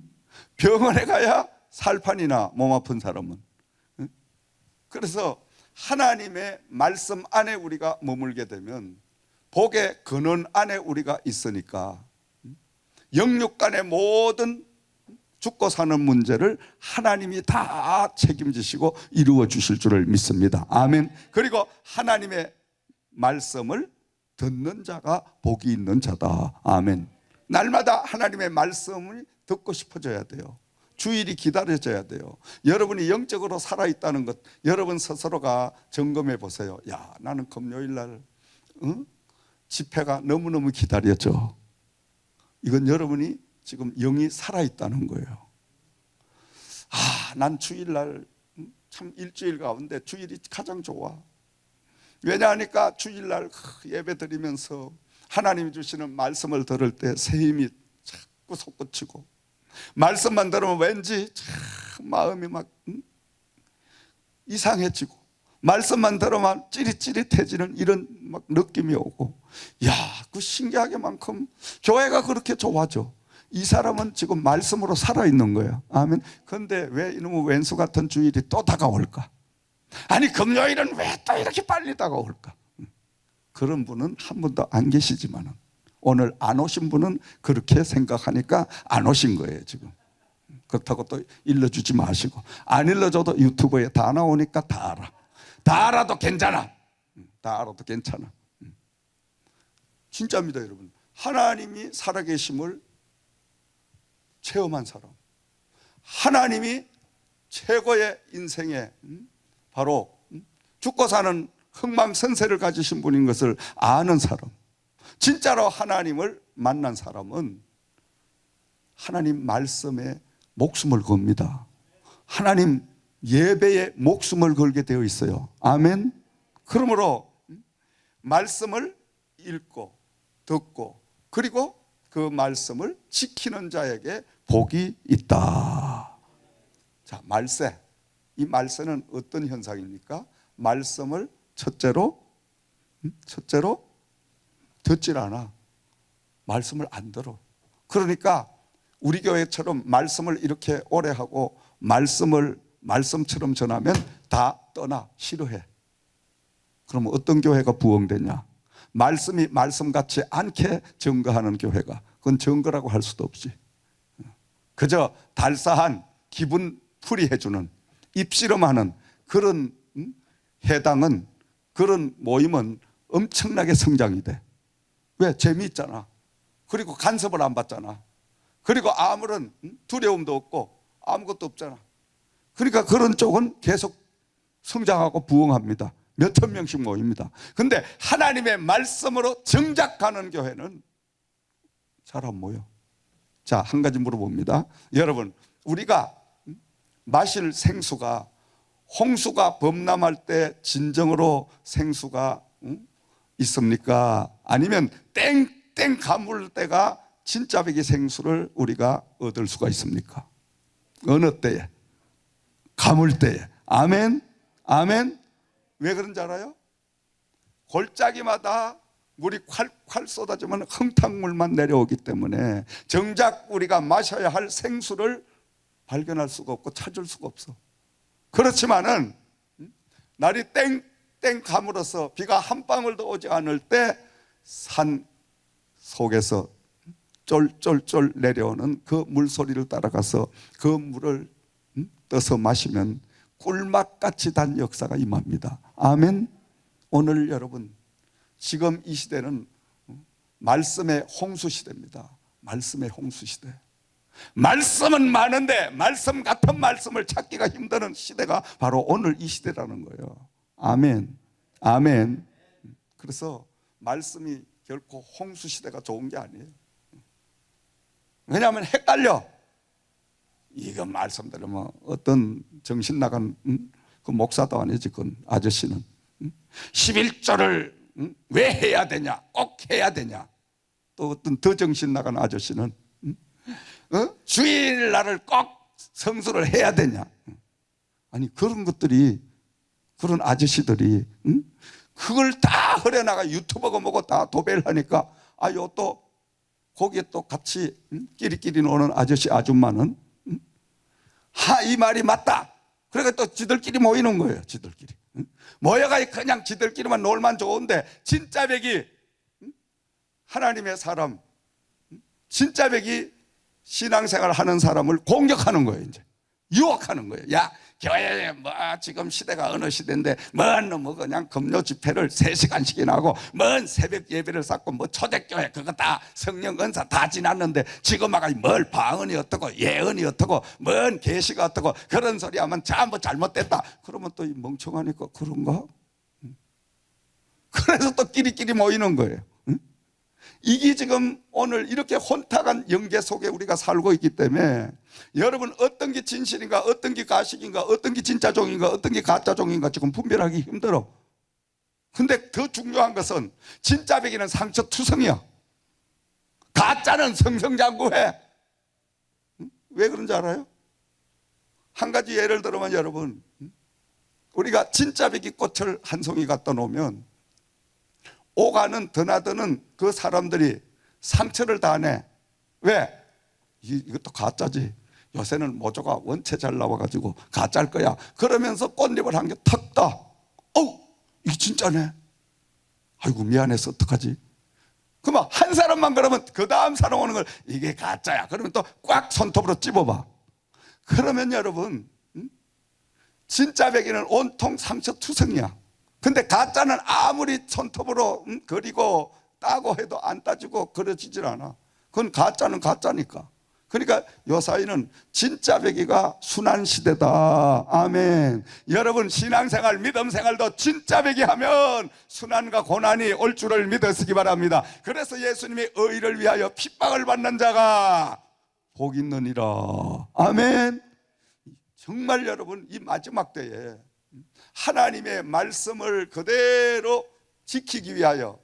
병원에 가야 살판이나 몸 아픈 사람은. 응? 그래서 하나님의 말씀 안에 우리가 머물게 되면 복의 근원 안에 우리가 있으니까 영육 간의 모든 죽고 사는 문제를 하나님이 다 책임지시고 이루어 주실 줄을 믿습니다. 아멘. 그리고 하나님의 말씀을 듣는 자가 복이 있는 자다. 아멘. 날마다 하나님의 말씀을 듣고 싶어져야 돼요. 주일이 기다려져야 돼요. 여러분이 영적으로 살아있다는 것 여러분 스스로가 점검해 보세요. 야, 나는 금요일 날 집회가 너무너무 기다려져. 이건 여러분이 지금 영이 살아있다는 거예요. 아, 난 주일날 참 일주일 가운데 주일이 가장 좋아. 왜냐하니까 주일날 예배 드리면서 하나님이 주시는 말씀을 들을 때 새 힘이 자꾸 솟구치고 말씀만 들으면 왠지 참 마음이 막 이상해지고 말씀만 들으면 찌릿찌릿해지는 이런 막 느낌이 오고, 야, 그 신기하게만큼 교회가 그렇게 좋아져. 이 사람은 지금 말씀으로 살아있는 거예요. 아멘. 그런데 왜 이놈의 왼수 같은 주일이 또 다가올까? 아니 금요일은 왜 또 이렇게 빨리 다가올까? 그런 분은 한 분도 안 계시지만은 오늘 안 오신 분은 그렇게 생각하니까 안 오신 거예요 지금. 그렇다고 또 일러주지 마시고, 안 일러줘도 유튜브에 다 나오니까 다 알아. 다 알아도 괜찮아. 다 알아도 괜찮아. 진짜입니다 여러분. 하나님이 살아계심을 체험한 사람, 하나님이 최고의 인생에 바로 죽고 사는 흥망성쇠를 가지신 분인 것을 아는 사람, 진짜로 하나님을 만난 사람은 하나님 말씀에 목숨을 겁니다. 하나님 예배에 목숨을 걸게 되어 있어요. 아멘. 그러므로 말씀을 읽고 듣고 그리고 그 말씀을 지키는 자에게 복이 있다. 자, 말세. 이 말세는 어떤 현상입니까? 말씀을 첫째로 듣질 않아. 말씀을 안 들어. 그러니까 우리 교회처럼 말씀을 이렇게 오래 하고 말씀을 말씀처럼 전하면 다 떠나, 싫어해. 그러면 어떤 교회가 부흥되냐? 말씀이 말씀 같지 않게 증거하는 교회가, 그건 증거라고 할 수도 없지. 그저 달사한 기분 풀이해주는, 입씨름하는 그런 해당은, 그런 모임은 엄청나게 성장이 돼. 왜? 재미있잖아. 그리고 간섭을 안 받잖아. 그리고 아무런 두려움도 없고 아무것도 없잖아. 그러니까 그런 쪽은 계속 성장하고 부흥합니다. 몇천 명씩 모입니다. 근데 하나님의 말씀으로 정작하는 교회는 잘 안 모여. 자, 한 가지 물어봅니다. 여러분, 우리가 마실 생수가 홍수가 범람할 때 진정으로 생수가 있습니까? 아니면 땡땡 가물 때가 진짜 배기 생수를 우리가 얻을 수가 있습니까? 어느 때에? 가물 때에. 아멘. 아멘. 왜 그런지 알아요? 골짜기마다 물이 콸콸 쏟아지면 흥탕물만 내려오기 때문에 정작 우리가 마셔야 할 생수를 발견할 수가 없고 찾을 수가 없어. 그렇지만은 날이 땡땡 가물어서 비가 한 방울도 오지 않을 때 산 속에서 쫄쫄쫄 내려오는 그 물소리를 따라가서 그 물을 떠서 마시면 꿀맛같이 단 역사가 임합니다. 아멘. 오늘 여러분, 지금 이 시대는 말씀의 홍수 시대입니다. 말씀의 홍수 시대. 말씀은 많은데 말씀 같은 말씀을 찾기가 힘든 시대가 바로 오늘 이 시대라는 거예요. 아멘. 아멘. 그래서 말씀이 결코 홍수 시대가 좋은 게 아니에요. 왜냐하면 헷갈려. 이거 말씀 들으면 어떤 정신 나간 그 목사도 아니지, 그 아저씨는 11조를 왜 해야 되냐, 꼭 해야 되냐. 또 어떤 더 정신 나간 아저씨는 주일날을 꼭 성수를 해야 되냐? 아니 그런 것들이, 그런 아저씨들이 그걸 다 흐려나가 유튜버가 뭐고 다 도배를 하니까 요 또 거기에 또 같이 끼리끼리 노는 아저씨 아줌마는 이 말이 맞다. 그러니까 또 지들끼리 모이는 거예요. 지들끼리 모여가 그냥 지들끼리만 놀만 좋은데 진짜 백이 하나님의 사람, 진짜 백이 신앙생활 하는 사람을 공격하는 거예요. 이제 유혹하는 거예요. 야, 교회에 뭐 지금 시대가 어느 시대인데 뭐 그냥 금요 집회를 3시간씩이나 하고 뭔 새벽 예배를 쌓고 뭐 초대교회 그거 다 성령 은사 다 지났는데 지금 뭘 방언이 어떻고 예언이 어떻고 뭔 계시가 어떻고 그런 소리 하면 전부 잘못됐다. 그러면 또 멍청하니까 그런가? 그래서 또 끼리끼리 모이는 거예요. 이게 지금 오늘 이렇게 혼탁한 영계 속에 우리가 살고 있기 때문에 여러분 어떤 게 진실인가, 어떤 게 가식인가, 어떤 게 진짜 종인가, 어떤 게 가짜 종인가 지금 분별하기 힘들어. 근데 더 중요한 것은 진짜 백이는 상처투성이야. 가짜는 성성장구해. 왜 그런지 알아요? 한 가지 예를 들면 여러분, 우리가 진짜 백이 꽃을 한 송이 갖다 놓으면 오가는 드나드는 그 사람들이 상처를 다 내. 왜? 이것도 가짜지. 요새는 모조가 원체 잘 나와가지고 가짜일 거야. 그러면서 꽃잎을 한 개 탁 따. 이게 진짜네. 아이고 미안해서 어떡하지? 그러면 한 사람만 그러면 그 다음 사람 오는 걸 이게 가짜야. 그러면 또 꽉 손톱으로 찝어봐. 그러면 여러분 진짜 백이는 온통 상처투성이야. 근데 가짜는 아무리 손톱으로 그리고 따고 해도 안 따지고 그려지질 않아. 그건 가짜는 가짜니까. 그러니까 요 사이는 진짜 백이가 순환시대다. 아멘. 여러분 신앙생활 믿음생활도 진짜 백이 하면 순환과 고난이 올 줄을 믿으시기 바랍니다. 그래서 예수님이 의를 위하여 핍박을 받는 자가 복 있느니라. 아멘. 정말 여러분 이 마지막 때에 하나님의 말씀을 그대로 지키기 위하여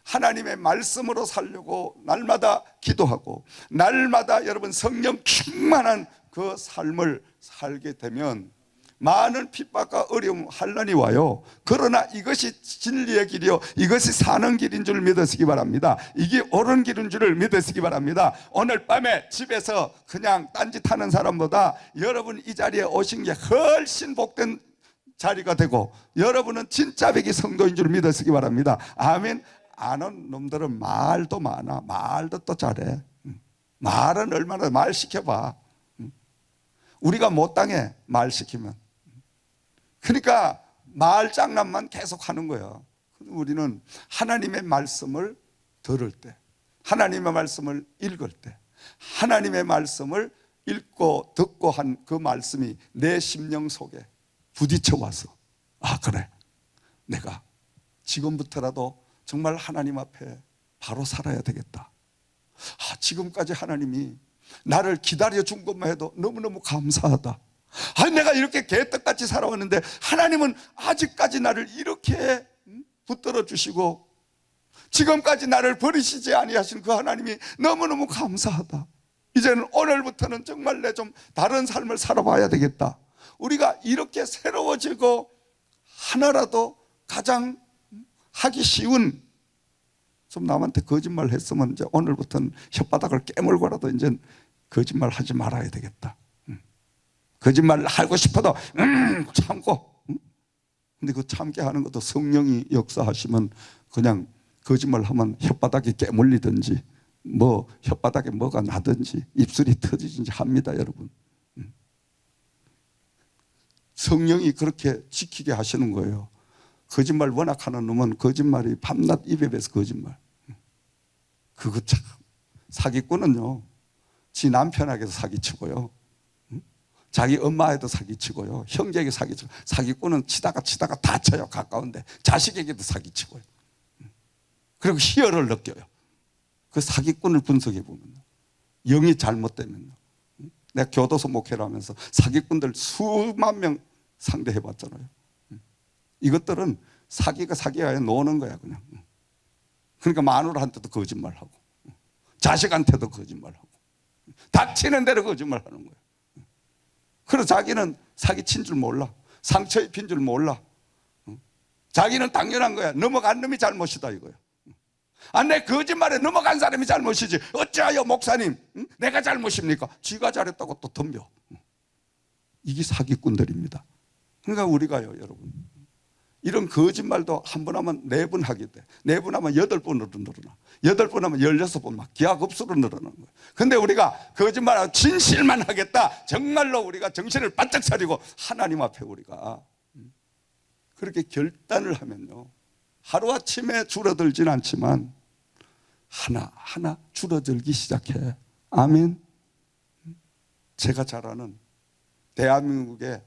하나님의 말씀으로 살려고 날마다 기도하고 날마다 여러분 성령 충만한 그 삶을 살게 되면 많은 핍박과 어려움 환난이 와요. 그러나 이것이 진리의 길이요 이것이 사는 길인 줄 믿으시기 바랍니다. 이게 옳은 길인 줄 믿으시기 바랍니다. 오늘 밤에 집에서 그냥 딴짓하는 사람보다 여러분 이 자리에 오신 게 훨씬 복된 자리가 되고 여러분은 진짜 백이 성도인 줄 믿으시기 바랍니다. 아멘. 아는 놈들은 말도 많아. 말도 또 잘해. 말은 얼마나 말 시켜봐. 우리가 못 당해 말 시키면. 그러니까 말 장난만 계속 하는 거야. 우리는 하나님의 말씀을 들을 때 하나님의 말씀을 읽을 때 하나님의 말씀을 읽고 듣고 한 그 말씀이 내 심령 속에 부딪혀 와서 그래 내가 지금부터라도 정말 하나님 앞에 바로 살아야 되겠다. 지금까지 하나님이 나를 기다려준 것만 해도 너무너무 감사하다. 내가 이렇게 개떡같이 살아왔는데 하나님은 아직까지 나를 이렇게 붙들어 주시고 지금까지 나를 버리시지 아니하신 그 하나님이 너무너무 감사하다. 이제는 오늘부터는 정말 내 좀 다른 삶을 살아봐야 되겠다. 우리가 이렇게 새로워지고 하나라도 가장 하기 쉬운 좀 남한테 거짓말 했으면 이제 오늘부터는 혓바닥을 깨물고라도 이제 거짓말 하지 말아야 되겠다. 거짓말 하고 싶어도 참고. 근데 그 참게 하는 것도 성령이 역사하시면 그냥 거짓말 하면 혓바닥이 깨물리든지 뭐 혓바닥에 뭐가 나든지 입술이 터지든지 합니다. 여러분 성령이 그렇게 지키게 하시는 거예요. 거짓말 워낙 하는 놈은 거짓말이 밤낮 입에 배서 거짓말. 그거 참 사기꾼은요 지 남편에게도 사기치고요 자기 엄마에도 사기치고요 형제에게 사기치고 사기꾼은 치다가 다쳐요. 가까운데 자식에게도 사기치고요. 그리고 희열을 느껴요. 그 사기꾼을 분석해 보면 영이 잘못되면요. 내가 교도소 목회를 하면서 사기꾼들 수만 명 상대해 봤잖아요. 이것들은 사기가 아니라 노는 거야 그냥. 그러니까 마누라한테도 거짓말하고 자식한테도 거짓말하고 닥치는 대로 거짓말하는 거예요. 그래서 자기는 사기친 줄 몰라. 상처 입힌 줄 몰라. 자기는 당연한 거야. 넘어간 놈이 잘못이다 이거야. 내 거짓말에 넘어간 사람이 잘못이지. 어찌하여 목사님 내가 잘못입니까? 지가 잘했다고 또 덤벼. 이게 사기꾼들입니다. 그러니까 우리가요 여러분, 이런 거짓말도 한 번 하면 4번 하게 돼. 4번 하면 8번으로 늘어나. 8번 하면 16번 막 기하급수로 늘어나는 거예요. 근데 우리가 거짓말하고 진실만 하겠다, 정말로 우리가 정신을 바짝 차리고 하나님 앞에 우리가 그렇게 결단을 하면요, 하루아침에 줄어들진 않지만 하나하나 줄어들기 시작해. 아멘. 제가 잘 아는 대한민국의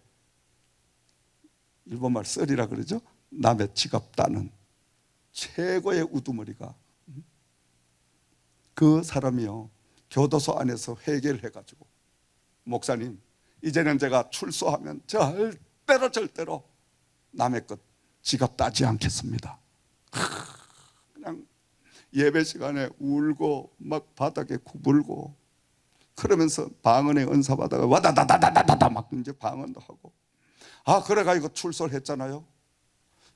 일본말 썰이라 그러죠. 남의 지갑 따는 최고의 우두머리가, 그 사람이요 교도소 안에서 회개를 해가지고, 목사님 이제는 제가 출소하면 절대로 남의 것 지갑 따지 않겠습니다. 그냥 예배 시간에 울고 막 바닥에 구불고 그러면서 방언에 은사 받아가 와다다다다다다 막 이제 방언도 하고, 그래가지고 출소를 했잖아요.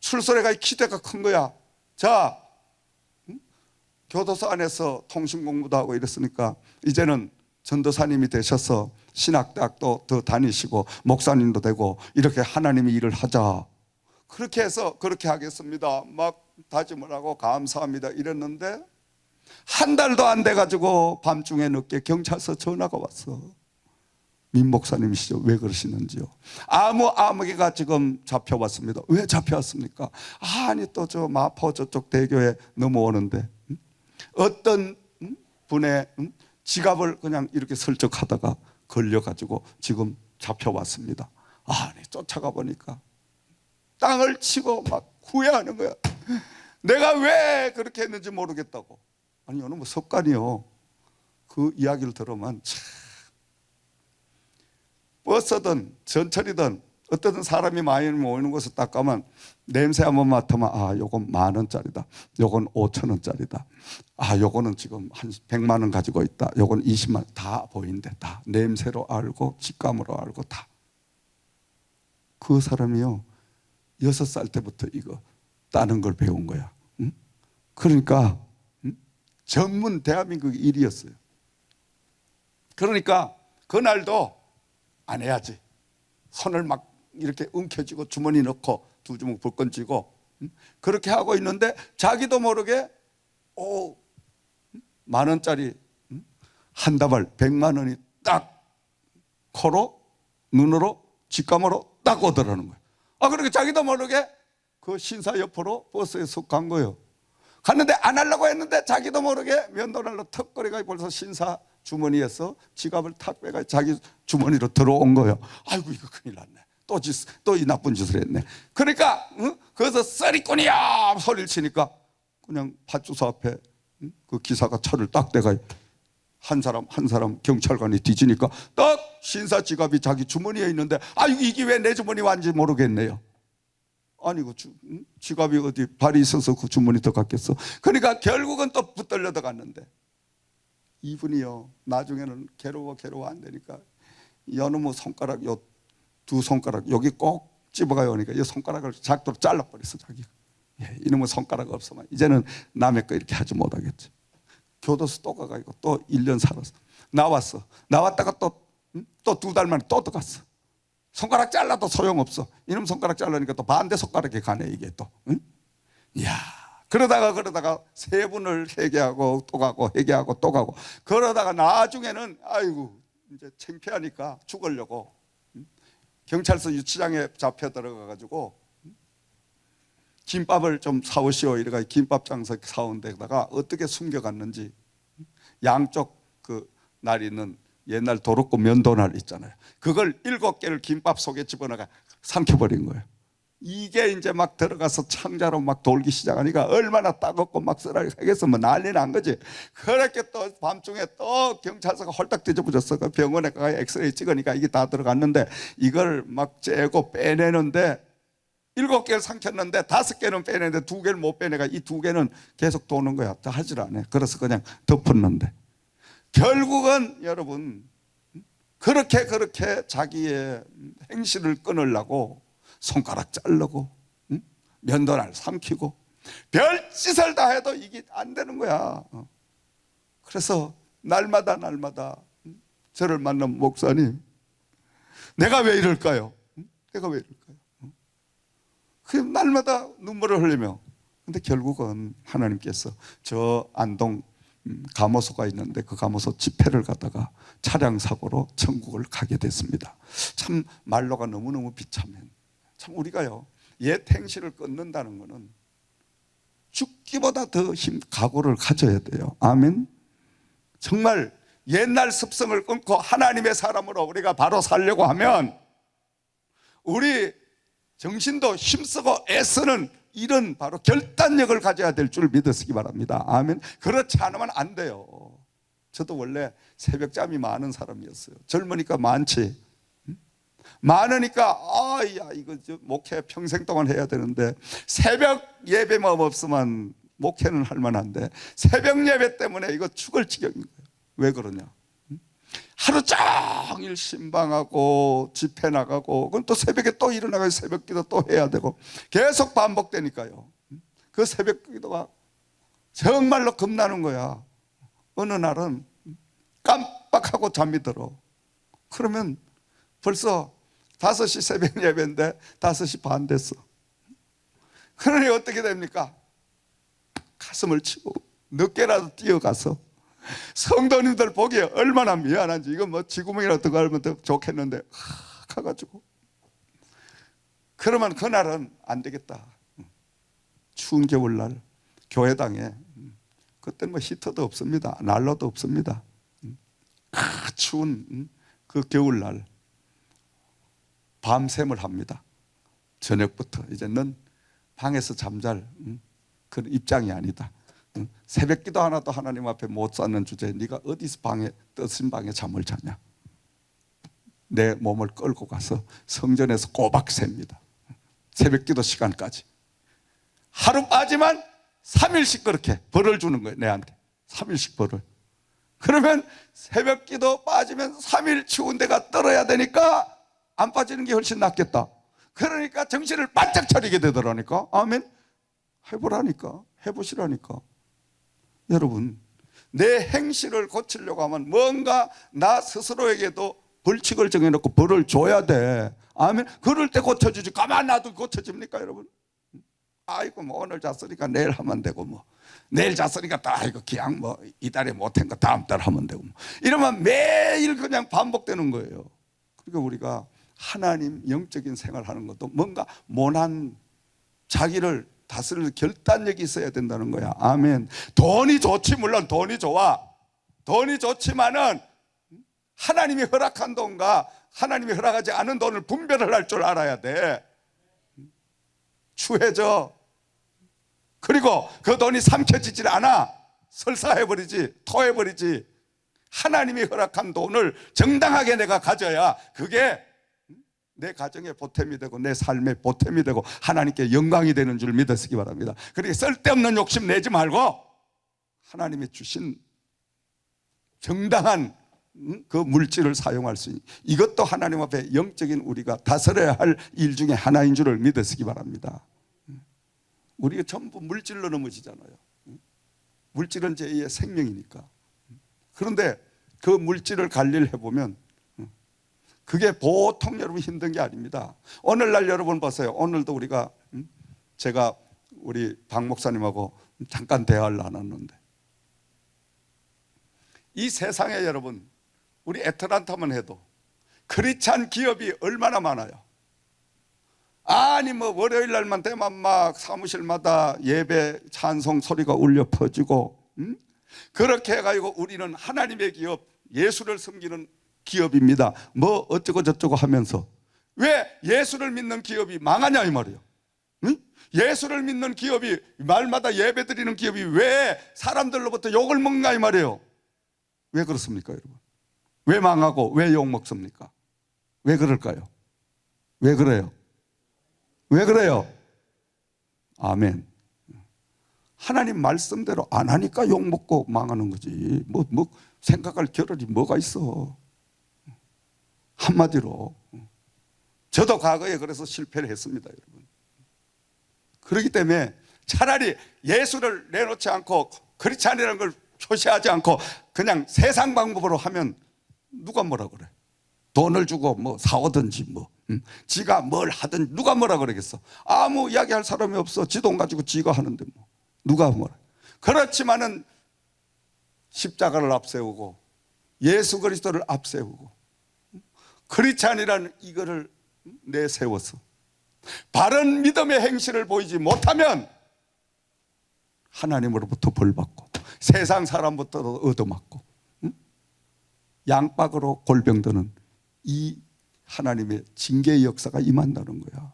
출소를 해가지고 기대가 큰 거야. 자, 교도소 안에서 통신 공부도 하고 이랬으니까 이제는 전도사님이 되셔서 신학대학도 더 다니시고 목사님도 되고 이렇게 하나님의 일을 하자. 그렇게 해서 그렇게 하겠습니다 막 다짐을 하고 감사합니다 이랬는데, 한 달도 안 돼가지고 밤중에 늦게 경찰서 전화가 왔어. 민 목사님이시죠? 왜 그러시는지요? 아무개가 지금 잡혀왔습니다. 왜 잡혀왔습니까? 아니 또 저 마포 저쪽 대교에 넘어오는데 어떤 분의 지갑을 그냥 이렇게 설적하다가 걸려가지고 지금 잡혀왔습니다. 아니 쫓아가 보니까 땅을 치고 막 후회하는 거야. 내가 왜 그렇게 했는지 모르겠다고. 아니 어느 뭐 섭관이요. 그 이야기를 들으면 참, 버스든 전철이든 어떤 사람이 많이 모이는 곳에 딱 가면 냄새 한번 맡으면 요건 10,000원짜리다, 요건 5,000원짜리다, 요거는 지금 한 100만 원 가지고 있다, 요건 20만 원, 다 보인대. 다 냄새로 알고 직감으로 알고 다. 그 사람이요 6살 때부터 이거 따는 걸 배운 거야. 그러니까 전문 대한민국 일이었어요. 그러니까 그날도 안 해야지. 손을 막 이렇게 움켜쥐고 주머니 넣고 2주먹 불끈 쥐고 그렇게 하고 있는데 자기도 모르게 10,000원짜리 한 다발 100만 원이 딱 코로 눈으로 직감으로 딱 오더라는 거예요. 그러니까 자기도 모르게 그 신사 옆으로 버스에 쑥 간 거예요. 갔는데 안 하려고 했는데 자기도 모르게 면도날로 턱걸이가 벌써 신사 주머니에서 지갑을 탁 빼가 자기 주머니로 들어온 거예요. 아이고 이거 큰일 났네. 또 이 나쁜 짓을 했네. 그러니까 거기서 썰이꾼이야 소리를 치니까 그냥 파주소 앞에 그 기사가 차를 딱 대가 한 사람 경찰관이 뒤지니까 딱 신사 지갑이 자기 주머니에 있는데 이게 왜 내 주머니 왔는지 모르겠네요. 아니 그 지갑이 어디 발이 있어서 그 주머니 더 갔겠어. 그러니까 결국은 또 붙들려 들어갔는데 이분이요 나중에는 괴로워 안 되니까 여놈의 손가락 요 2손가락 여기 꼭 집어가요. 그러니까 이 손가락을 작도로 잘라버렸어 자기가. 이놈의 손가락 없으면 이제는 남의 거 이렇게 하지 못하겠지. 교도소 또 가가지고 또 1년 살았어. 나왔다가 또 2달 만에 또 들어갔어. 손가락 잘라도 소용없어. 이놈 손가락 잘라니까 또 반대 손가락에 가네 이게 또. 이야, 그러다가 3분을 회개하고 또 가고 회개하고 또 가고 그러다가 나중에는 아이고 이제 창피하니까 죽으려고 경찰서 유치장에 잡혀 들어가가지고 김밥을 좀 사오시오 이래가 김밥 장사 사온 데다가 어떻게 숨겨갔는지 양쪽 그 날 있는 옛날 도로고 면도날 있잖아요. 그걸 7개를 김밥 속에 집어넣어가 삼켜버린 거예요. 이게 이제 막 들어가서 창자로 막 돌기 시작하니까 얼마나 따갑고 막 쓰라리하겠어. 뭐 난리 난 거지. 그렇게 또 밤중에 또 경찰서가 홀딱 뒤집어졌어. 그 병원에 가 엑스레이 찍으니까 이게 다 들어갔는데 이걸 막 째고 빼내는데 7개를 삼켰는데 5개는 빼내는데 2개를 못 빼내가 이 2개는 계속 도는 거야. 다 하질 않아. 그래서 그냥 덮었는데 결국은 여러분 그렇게 자기의 행실을 끊으려고 손가락 자르고 면도날 삼키고 별짓을 다 해도 이게 안 되는 거야. 그래서 날마다 저를 만난 목사님, 내가 왜 이럴까요? 내가 왜 이럴까요? 그 날마다 눈물을 흘리며, 근데 결국은 하나님께서 저 안동 감호소가 있는데 그 감호소 집회를 가다가 차량 사고로 천국을 가게 됐습니다. 참 말로가 너무너무 비참해. 참 우리가요, 옛 행실을 끊는다는 것은 죽기보다 더 각오를 가져야 돼요. 아멘. 정말 옛날 습성을 끊고 하나님의 사람으로 우리가 바로 살려고 하면 우리 정신도 힘쓰고 애쓰는 이런 바로 결단력을 가져야 될 줄 믿으시기 바랍니다. 아멘. 그렇지 않으면 안 돼요. 저도 원래 새벽잠이 많은 사람이었어요. 젊으니까 많지. 많으니까 이거 목회 평생 동안 해야 되는데 새벽 예배만 없으면 목회는 할 만한데 새벽 예배 때문에 이거 죽을 지경인 거예요. 왜 그러냐? 하루 종일 신방하고 집회 나가고 그럼 또 새벽에 또 일어나서 새벽 기도 또 해야 되고 계속 반복되니까요. 그 새벽 기도가 정말로 겁나는 거야. 어느 날은 깜빡하고 잠이 들어. 그러면 벌써 5시 새벽 예배인데 5시 반 됐어. 그러니 어떻게 됩니까? 가슴을 치고 늦게라도 뛰어가서 성도님들 보기에 얼마나 미안한지, 이거 뭐 쥐구멍이라도 들어가면 더 좋겠는데 가가지고 그러면 그날은 안 되겠다. 추운 겨울날 교회당에 그때는 뭐 히터도 없습니다. 난로도 없습니다. 추운 그 겨울날 밤샘을 합니다. 저녁부터 이제 넌 방에서 잠잘 그런 입장이 아니다. 새벽 기도 하나도 하나님 앞에 못 쌓는 주제에 네가 어디서 떠신 방에 잠을 자냐. 내 몸을 끌고 가서 성전에서 꼬박 셉니다. 새벽 기도 시간까지 하루 빠지만 3일씩 그렇게 벌을 주는 거예요. 내한테 3일씩 벌을. 그러면 새벽 기도 빠지면 3일 추운 데가 떨어야 되니까 안 빠지는 게 훨씬 낫겠다. 그러니까 정신을 바짝 차리게 되더라니까. 아멘. 해보라니까. 해보시라니까. 여러분, 내 행실을 고치려고 하면 뭔가 나 스스로에게도 벌칙을 정해놓고 벌을 줘야 돼. 아멘. 그럴 때 고쳐주지. 가만 놔도 고쳐집니까 여러분? 아이고 뭐 오늘 잤으니까 내일 하면 되고 뭐 내일 잤으니까 또 아이고 그냥 뭐 이달에 못한 거 다음 달 하면 되고 뭐 이러면 매일 그냥 반복되는 거예요. 그러니까 우리가 하나님 영적인 생활하는 것도 뭔가 모난 자기를 다스릴 결단력이 있어야 된다는 거야. 아멘. 돈이 좋지. 물론 돈이 좋아. 돈이 좋지만은 하나님이 허락한 돈과 하나님이 허락하지 않은 돈을 분별을 할 줄 알아야 돼. 추해져. 그리고 그 돈이 삼켜지질 않아. 설사해버리지, 토해버리지. 하나님이 허락한 돈을 정당하게 내가 가져야 그게 내 가정의 보탬이 되고 내 삶의 보탬이 되고 하나님께 영광이 되는 줄 믿으시기 바랍니다. 그러니까 쓸데없는 욕심 내지 말고 하나님이 주신 정당한 그 물질을 사용할 수 있는, 이것도 하나님 앞에 영적인 우리가 다스려야 할 일 중에 하나인 줄을 믿으시기 바랍니다. 우리가 전부 물질로 넘어지잖아요. 물질은 제2의 생명이니까. 그런데 그 물질을 관리를 해보면 그게 보통 여러분 힘든 게 아닙니다. 오늘날 여러분 보세요. 오늘도 우리가 제가 우리 박 목사님하고 잠깐 대화를 나눴는데 이 세상에 여러분 우리 애틀란타만 해도 크리스찬 기업이 얼마나 많아요. 아니 뭐 월요일 날만 되면 막 사무실마다 예배 찬송 소리가 울려 퍼지고 그렇게 해가지고 우리는 하나님의 기업, 예수를 섬기는 기업입니다. 뭐 어쩌고 저쩌고 하면서 왜 예수를 믿는 기업이 망하냐 이 말이에요. 응? 예수를 믿는 기업이 말마다 예배 드리는 기업이 왜 사람들로부터 욕을 먹나 이 말이에요. 왜 그렇습니까 여러분? 왜 망하고 왜 욕 먹습니까? 왜 그럴까요? 왜 그래요? 왜 그래요? 아멘. 하나님 말씀대로 안 하니까 욕먹고 망하는 거지. 뭐 생각할 겨를이 뭐가 있어. 한마디로 저도 과거에 그래서 실패를 했습니다, 여러분. 그렇기 때문에 차라리 예수를 내놓지 않고 크리스찬이라는 걸 표시하지 않고 그냥 세상 방법으로 하면 누가 뭐라 그래? 돈을 주고 뭐 사오든지 지가 뭘 하든 누가 뭐라 그러겠어? 아무 이야기할 사람이 없어. 지 돈 가지고 지가 하는데 뭐 누가 뭐라. 그렇지만은 십자가를 앞세우고 예수 그리스도를 앞세우고 크리스찬이라는 이거를 내세워서 바른 믿음의 행실을 보이지 못하면 하나님으로부터 벌받고 세상 사람부터 얻어맞고 양박으로 골병드는 이 하나님의 징계의 역사가 임한다는 거야.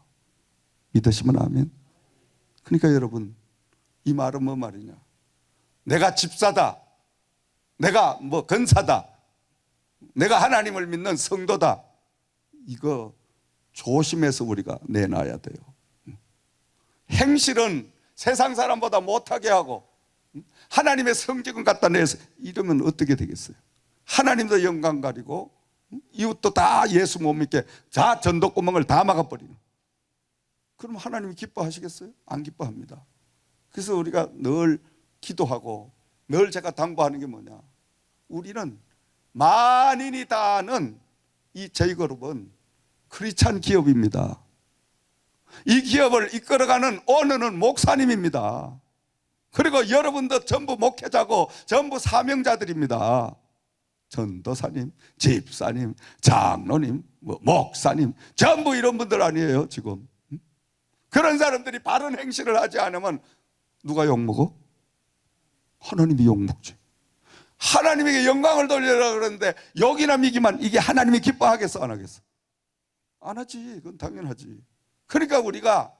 믿으시면 아멘. 그러니까 여러분, 이 말은 뭐 말이냐? 내가 집사다, 내가 뭐 근사다, 내가 하나님을 믿는 성도다, 이거 조심해서 우리가 내놔야 돼요. 행실은 세상 사람보다 못하게 하고 하나님의 성직은 갖다 내서 이러면 어떻게 되겠어요? 하나님도 영광 가리고 이웃도 다 예수 못 믿게 다 전도구멍을 다 막아버리는. 그럼 하나님이 기뻐하시겠어요? 안 기뻐합니다. 그래서 우리가 늘 기도하고 늘 제가 당부하는 게 뭐냐, 우리는 만인이 다 아는 이 저희 그룹은 크리스찬 기업입니다. 이 기업을 이끌어가는 오너는 목사님입니다. 그리고 여러분도 전부 목회자고 전부 사명자들입니다. 전도사님, 집사님, 장로님, 목사님, 전부 이런 분들 아니에요 지금. 그런 사람들이 바른 행실을 하지 않으면 누가 욕먹어? 하나님이 욕먹지. 하나님에게 영광을 돌리라 그러는데 욕이나 미기만 이게 하나님이 기뻐하겠어 안 하겠어? 안 하지. 그건 당연하지. 그러니까 우리가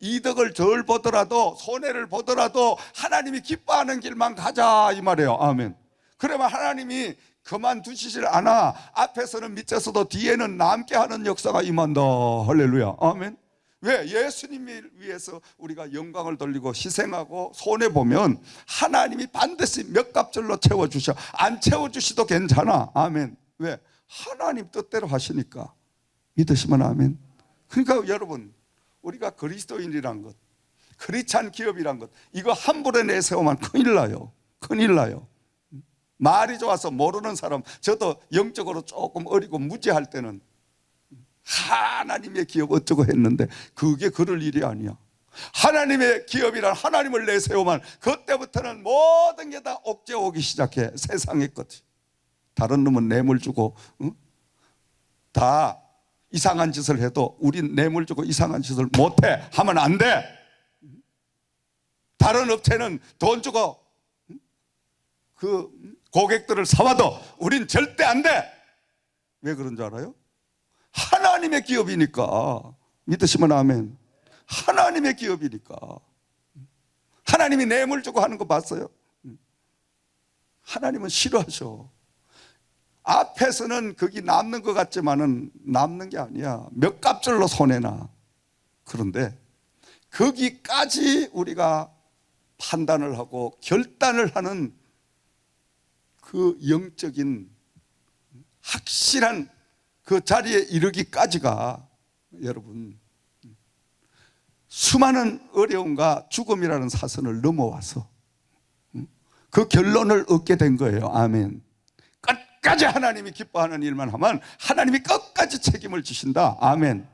이득을 덜 보더라도 손해를 보더라도 하나님이 기뻐하는 길만 가자 이 말이에요. 아멘. 그러면 하나님이 그만두시질 않아. 앞에서는 밑에서도 뒤에는 남게 하는 역사가 임한다. 할렐루야. 아멘. 왜? 예수님을 위해서 우리가 영광을 돌리고 희생하고 손해보면 하나님이 반드시 몇 갑절로 채워주셔. 안 채워주시도 괜찮아. 아멘. 왜? 하나님 뜻대로 하시니까. 믿으시면 아멘. 그러니까 여러분, 우리가 그리스도인이란 것, 크리스찬 기업이란 것, 이거 함부로 내세우면 큰일 나요. 큰일 나요. 말이 좋아서 모르는 사람, 저도 영적으로 조금 어리고 무지할 때는 하나님의 기업 어쩌고 했는데 그게 그럴 일이 아니야. 하나님의 기업이란 하나님을 내세우면 그때부터는 모든 게 다 옥죄 오기 시작해. 세상의 것. 다른 놈은 뇌물 주고 다 이상한 짓을 해도 우린 뇌물 주고 이상한 짓을 못해 하면 안 돼. 다른 업체는 돈 주고 그 고객들을 사와도 우린 절대 안 돼. 왜 그런 줄 알아요? 하나님의 기업이니까. 믿으시면 아멘. 하나님의 기업이니까. 하나님이 뇌물 주고 하는 거 봤어요? 하나님은 싫어하셔. 앞에서는 거기 남는 것 같지만은 남는 게 아니야. 몇 갑절로 손해나. 그런데 거기까지 우리가 판단을 하고 결단을 하는 그 영적인 확실한 그 자리에 이르기까지가 여러분 수많은 어려움과 죽음이라는 사선을 넘어와서 그 결론을 얻게 된 거예요. 아멘. 끝까지 하나님이 기뻐하는 일만 하면 하나님이 끝까지 책임을 지신다. 아멘.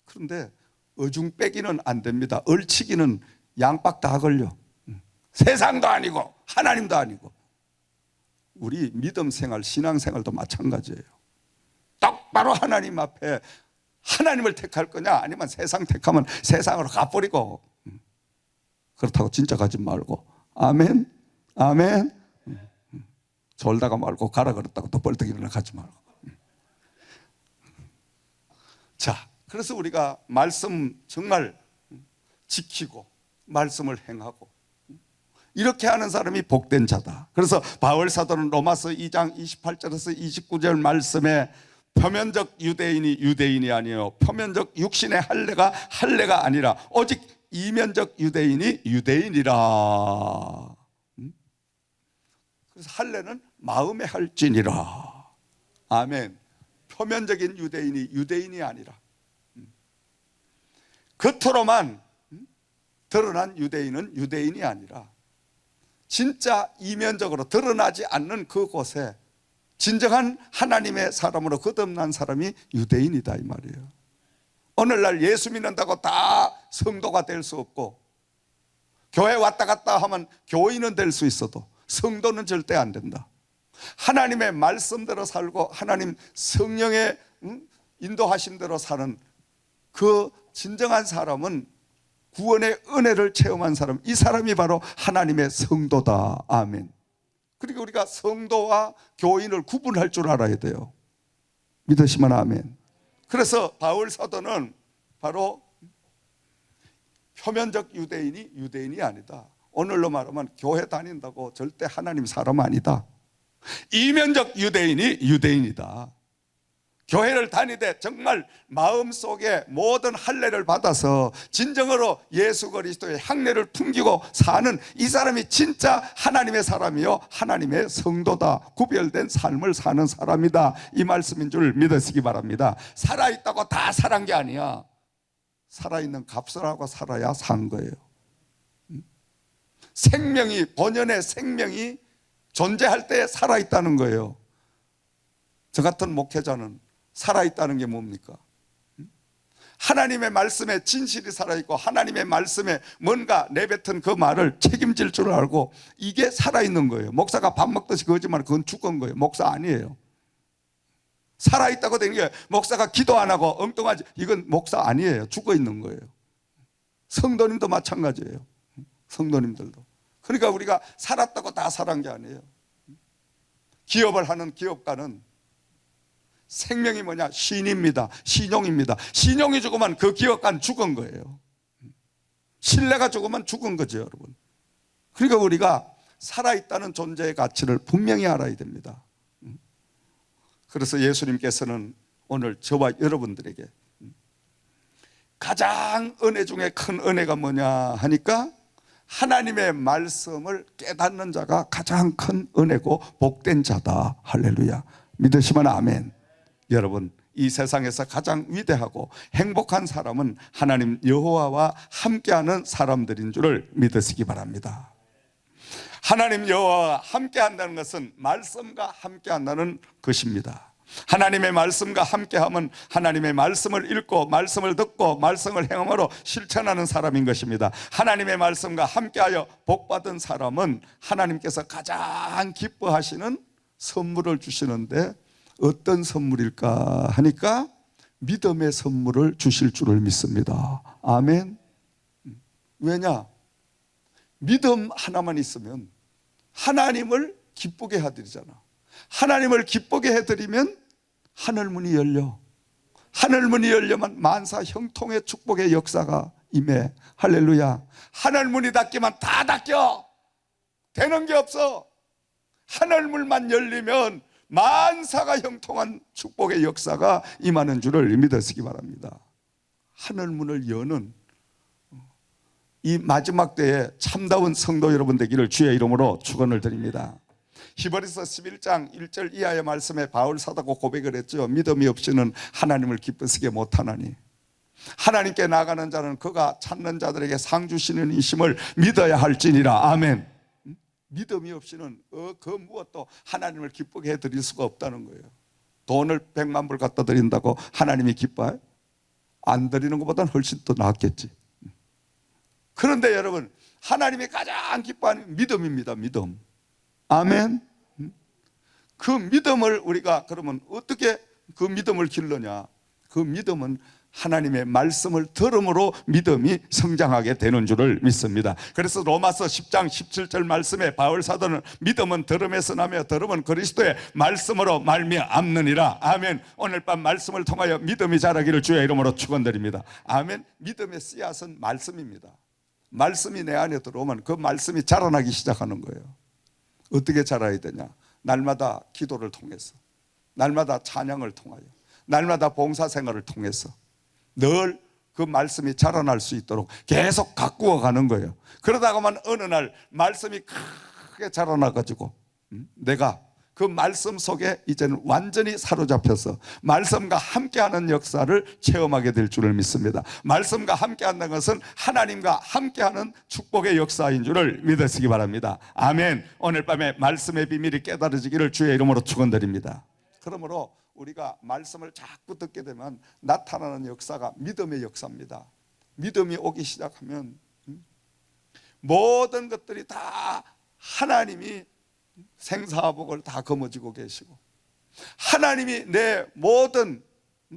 그런데 어중빼기는 안 됩니다. 얼치기는 양박 다 걸려. 세상도 아니고 하나님도 아니고. 우리 믿음 생활, 신앙 생활도 마찬가지예요. 똑바로 하나님 앞에 하나님을 택할 거냐 아니면 세상 택하면 세상으로 가버리고. 그렇다고 진짜 가지 말고. 아멘. 아멘. 졸다가 말고 가라 그랬다고 또 벌떡 일어나 가지 말고. 자, 그래서 우리가 말씀 정말 지키고 말씀을 행하고 이렇게 하는 사람이 복된 자다. 그래서 바울 사도는 로마서 2장 28절에서 29절 말씀에 표면적 유대인이 유대인이 아니에요. 표면적 육신의 할례가 할례가 아니라 오직 이면적 유대인이 유대인이라. 그래서 할례는 마음에 할지니라. 아멘. 표면적인 유대인이 유대인이 아니라 겉으로만 드러난 유대인은 유대인이 아니라 진짜 이면적으로 드러나지 않는 그곳에 진정한 하나님의 사람으로 거듭난 사람이 유대인이다 이 말이에요. 오늘날 예수 믿는다고 다 성도가 될 수 없고 교회 왔다 갔다 하면 교인은 될 수 있어도 성도는 절대 안 된다. 하나님의 말씀대로 살고 하나님 성령의 인도하심대로 사는 그 진정한 사람은 구원의 은혜를 체험한 사람, 이 사람이 바로 하나님의 성도다. 아멘. 그리고 우리가 성도와 교인을 구분할 줄 알아야 돼요. 믿으시면 아멘. 그래서 바울 사도는 바로 표면적 유대인이 유대인이 아니다. 오늘로 말하면 교회 다닌다고 절대 하나님 사람 아니다. 이면적 유대인이 유대인이다. 교회를 다니되 정말 마음속에 모든 할례를 받아서 진정으로 예수 그리스도의 향례를 풍기고 사는 이 사람이 진짜 하나님의 사람이요 하나님의 성도다. 구별된 삶을 사는 사람이다. 이 말씀인 줄 믿으시기 바랍니다. 살아있다고 다 살은 게 아니야. 살아있는 값을 하고 살아야 산 거예요. 생명이, 본연의 생명이 존재할 때 살아있다는 거예요. 저 같은 목회자는 살아있다는 게 뭡니까? 하나님의 말씀에 진실이 살아있고 하나님의 말씀에 뭔가 내뱉은 그 말을 책임질 줄 알고 이게 살아있는 거예요. 목사가 밥 먹듯이 거짓말, 그건 죽은 거예요. 목사 아니에요. 살아있다고 되는 게 목사가 기도 안 하고 엉뚱하지, 이건 목사 아니에요. 죽어 있는 거예요. 성도님도 마찬가지예요. 성도님들도. 그러니까 우리가 살았다고 다 살은 게 아니에요. 기업을 하는 기업가는 생명이 뭐냐? 신입니다. 신용입니다. 신용이 죽으면 그 기업가는 죽은 거예요. 신뢰가 죽으면 죽은 거죠, 여러분. 그러니까 우리가 살아있다는 존재의 가치를 분명히 알아야 됩니다. 그래서 예수님께서는 오늘 저와 여러분들에게 가장 은혜 중에 큰 은혜가 뭐냐 하니까 하나님의 말씀을 깨닫는 자가 가장 큰 은혜고 복된 자다. 할렐루야. 믿으시면 아멘. 여러분, 이 세상에서 가장 위대하고 행복한 사람은 하나님 여호와와 함께하는 사람들인 줄을 믿으시기 바랍니다. 하나님 여호와와 함께한다는 것은 말씀과 함께한다는 것입니다. 하나님의 말씀과 함께하면 하나님의 말씀을 읽고 말씀을 듣고 말씀을 행함으로 실천하는 사람인 것입니다. 하나님의 말씀과 함께하여 복받은 사람은 하나님께서 가장 기뻐하시는 선물을 주시는데 어떤 선물일까 하니까 믿음의 선물을 주실 줄을 믿습니다. 아멘. 왜냐? 믿음 하나만 있으면 하나님을 기쁘게 해드리잖아. 하나님을 기쁘게 해드리면 하늘문이 열려. 하늘문이 열려면 만사 형통의 축복의 역사가 임해. 할렐루야. 하늘문이 닫기만 다 닫혀. 되는 게 없어. 하늘문만 열리면 만사가 형통한 축복의 역사가 임하는 줄을 믿으시기 바랍니다. 하늘문을 여는 이 마지막 때에 참다운 성도 여러분 되기를 주의 이름으로 축원을 드립니다. 히브리서 11장 1절 이하의 말씀에 바울 사도가 고백을 했죠. 믿음이 없이는 하나님을 기쁘시게 못하나니 하나님께 나가는 자는 그가 찾는 자들에게 상 주시는 이심을 믿어야 할지니라. 아멘. 믿음이 없이는 그 무엇도 하나님을 기쁘게 해드릴 수가 없다는 거예요. 돈을 100만 불 갖다 드린다고 하나님이 기뻐해? 안 드리는 것보다는 훨씬 더 낫겠지. 그런데 여러분, 하나님이 가장 기뻐하는 믿음입니다. 믿음. 아멘. 그 믿음을 우리가 그러면 어떻게 그 믿음을 길러냐? 그 믿음은 하나님의 말씀을 들음으로 믿음이 성장하게 되는 줄을 믿습니다. 그래서 로마서 10장 17절 말씀에 바울 사도는 믿음은 들음에서 나며 들음은 그리스도의 말씀으로 말미암느니라. 아멘. 오늘 밤 말씀을 통하여 믿음이 자라기를 주의 이름으로 축원드립니다. 아멘. 믿음의 씨앗은 말씀입니다. 말씀이 내 안에 들어오면 그 말씀이 자라나기 시작하는 거예요. 어떻게 자라야 되냐? 날마다 기도를 통해서, 날마다 찬양을 통하여, 날마다 봉사생활을 통해서 늘 그 말씀이 자라날 수 있도록 계속 가꾸어 가는 거예요. 그러다가만 어느 날 말씀이 크게 자라나가지고 내가 그 말씀 속에 이제는 완전히 사로잡혀서 말씀과 함께하는 역사를 체험하게 될 줄을 믿습니다. 말씀과 함께한다는 것은 하나님과 함께하는 축복의 역사인 줄을 믿으시기 바랍니다. 아멘. 오늘 밤에 말씀의 비밀이 깨달아지기를 주의 이름으로 축원드립니다. 그러므로 우리가 말씀을 자꾸 듣게 되면 나타나는 역사가 믿음의 역사입니다. 믿음이 오기 시작하면 모든 것들이 다 하나님이 생사복을 다 거머쥐고 계시고 하나님이 내 모든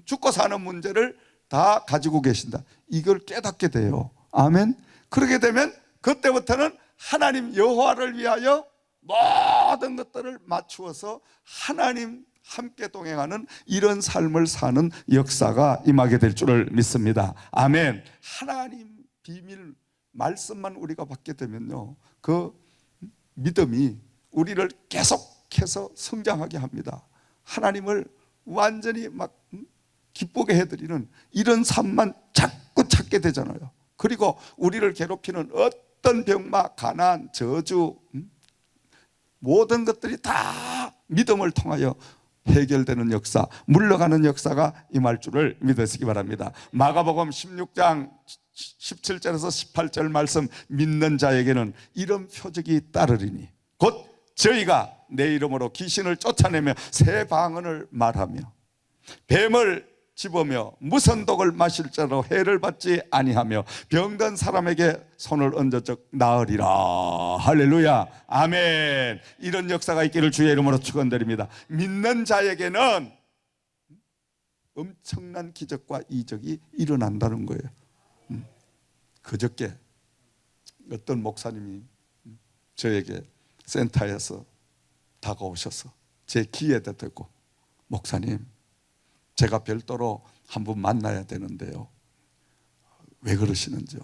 죽고 사는 문제를 다 가지고 계신다, 이걸 깨닫게 돼요. 아멘. 그렇게 되면 그때부터는 하나님 여호와를 위하여 모든 것들을 맞추어서 하나님 함께 동행하는 이런 삶을 사는 역사가 임하게 될 줄을 믿습니다. 아멘. 하나님 비밀 말씀만 우리가 받게 되면요, 그 믿음이 우리를 계속해서 성장하게 합니다. 하나님을 완전히 막 기쁘게 해드리는 이런 삶만 자꾸 찾게 되잖아요. 그리고 우리를 괴롭히는 어떤 병마, 가난, 저주, 모든 것들이 다 믿음을 통하여 해결되는 역사, 물러가는 역사가 임할 줄을 믿으시기 바랍니다. 마가복음 16장 17절에서 18절 말씀, 믿는 자에게는 이런 표적이 따르리니 곧 저희가 내 이름으로 귀신을 쫓아내며 새 방언을 말하며 뱀을 집으며 무슨 독을 마실 자로 해를 받지 아니하며 병든 사람에게 손을 얹어 적 나으리라. 할렐루야. 아멘. 이런 역사가 있기를 주의 이름으로 축원드립니다. 믿는 자에게는 엄청난 기적과 이적이 일어난다는 거예요. 그저께 어떤 목사님이 저에게 센터에서 다가오셔서 제 귀에다 대고, 목사님, 제가 별도로 한 분 만나야 되는데요, 왜 그러시는지요?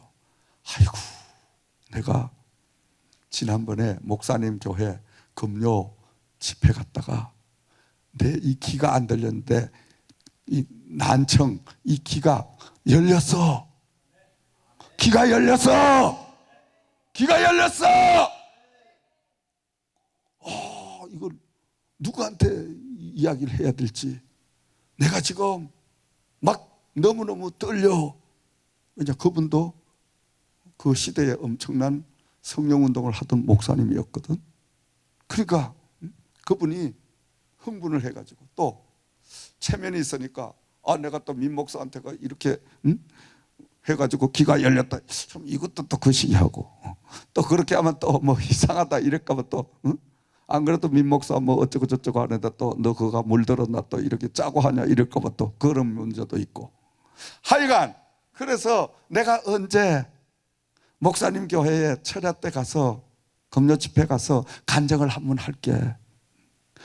아이고, 내가 지난번에 목사님 교회 금요 집회 갔다가 내 이 귀가 안 들렸는데 이 난청, 이 귀가 열렸어. 귀가 열렸어. 귀가 열렸어. 이걸 누구한테 이야기를 해야 될지 내가 지금 막 너무너무 떨려. 왜냐, 그분도 그 시대에 엄청난 성령운동을 하던 목사님이었거든. 그러니까 그분이 흥분을 해가지고 또 체면이 있으니까 내가 또 민 목사한테가 이렇게 해가지고 귀가 열렸다, 좀 이것도 또 거시기하고 또 그렇게 하면 또 뭐 이상하다 이럴까봐 또 안 그래도 민 목사 뭐 어쩌고 저쩌고 하는데 또 너 그거 물들었나 또 이렇게 짜고 하냐 이럴까봐 또 그런 문제도 있고, 하여간 그래서 내가 언제 목사님 교회에 철야 때 가서 금요 집회 가서 간증을 한번 할게.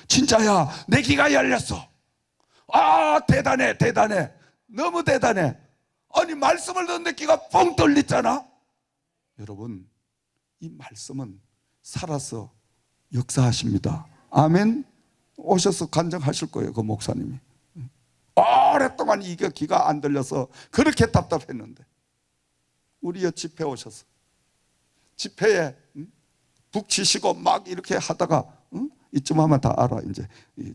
진짜야, 내 귀가 열렸어. 대단해, 대단해, 너무 대단해. 아니 말씀을 듣는데 귀가 뻥 뚫리잖아. 여러분, 이 말씀은 살아서 역사하십니다. 아멘. 오셔서 간증하실 거예요. 그 목사님이 오랫동안 이게 귀가 안 들려서 그렇게 답답했는데 우리의 집회 오셔서 집회에 북치시고 막 이렇게 하다가 이쯤 하면 다 알아, 이제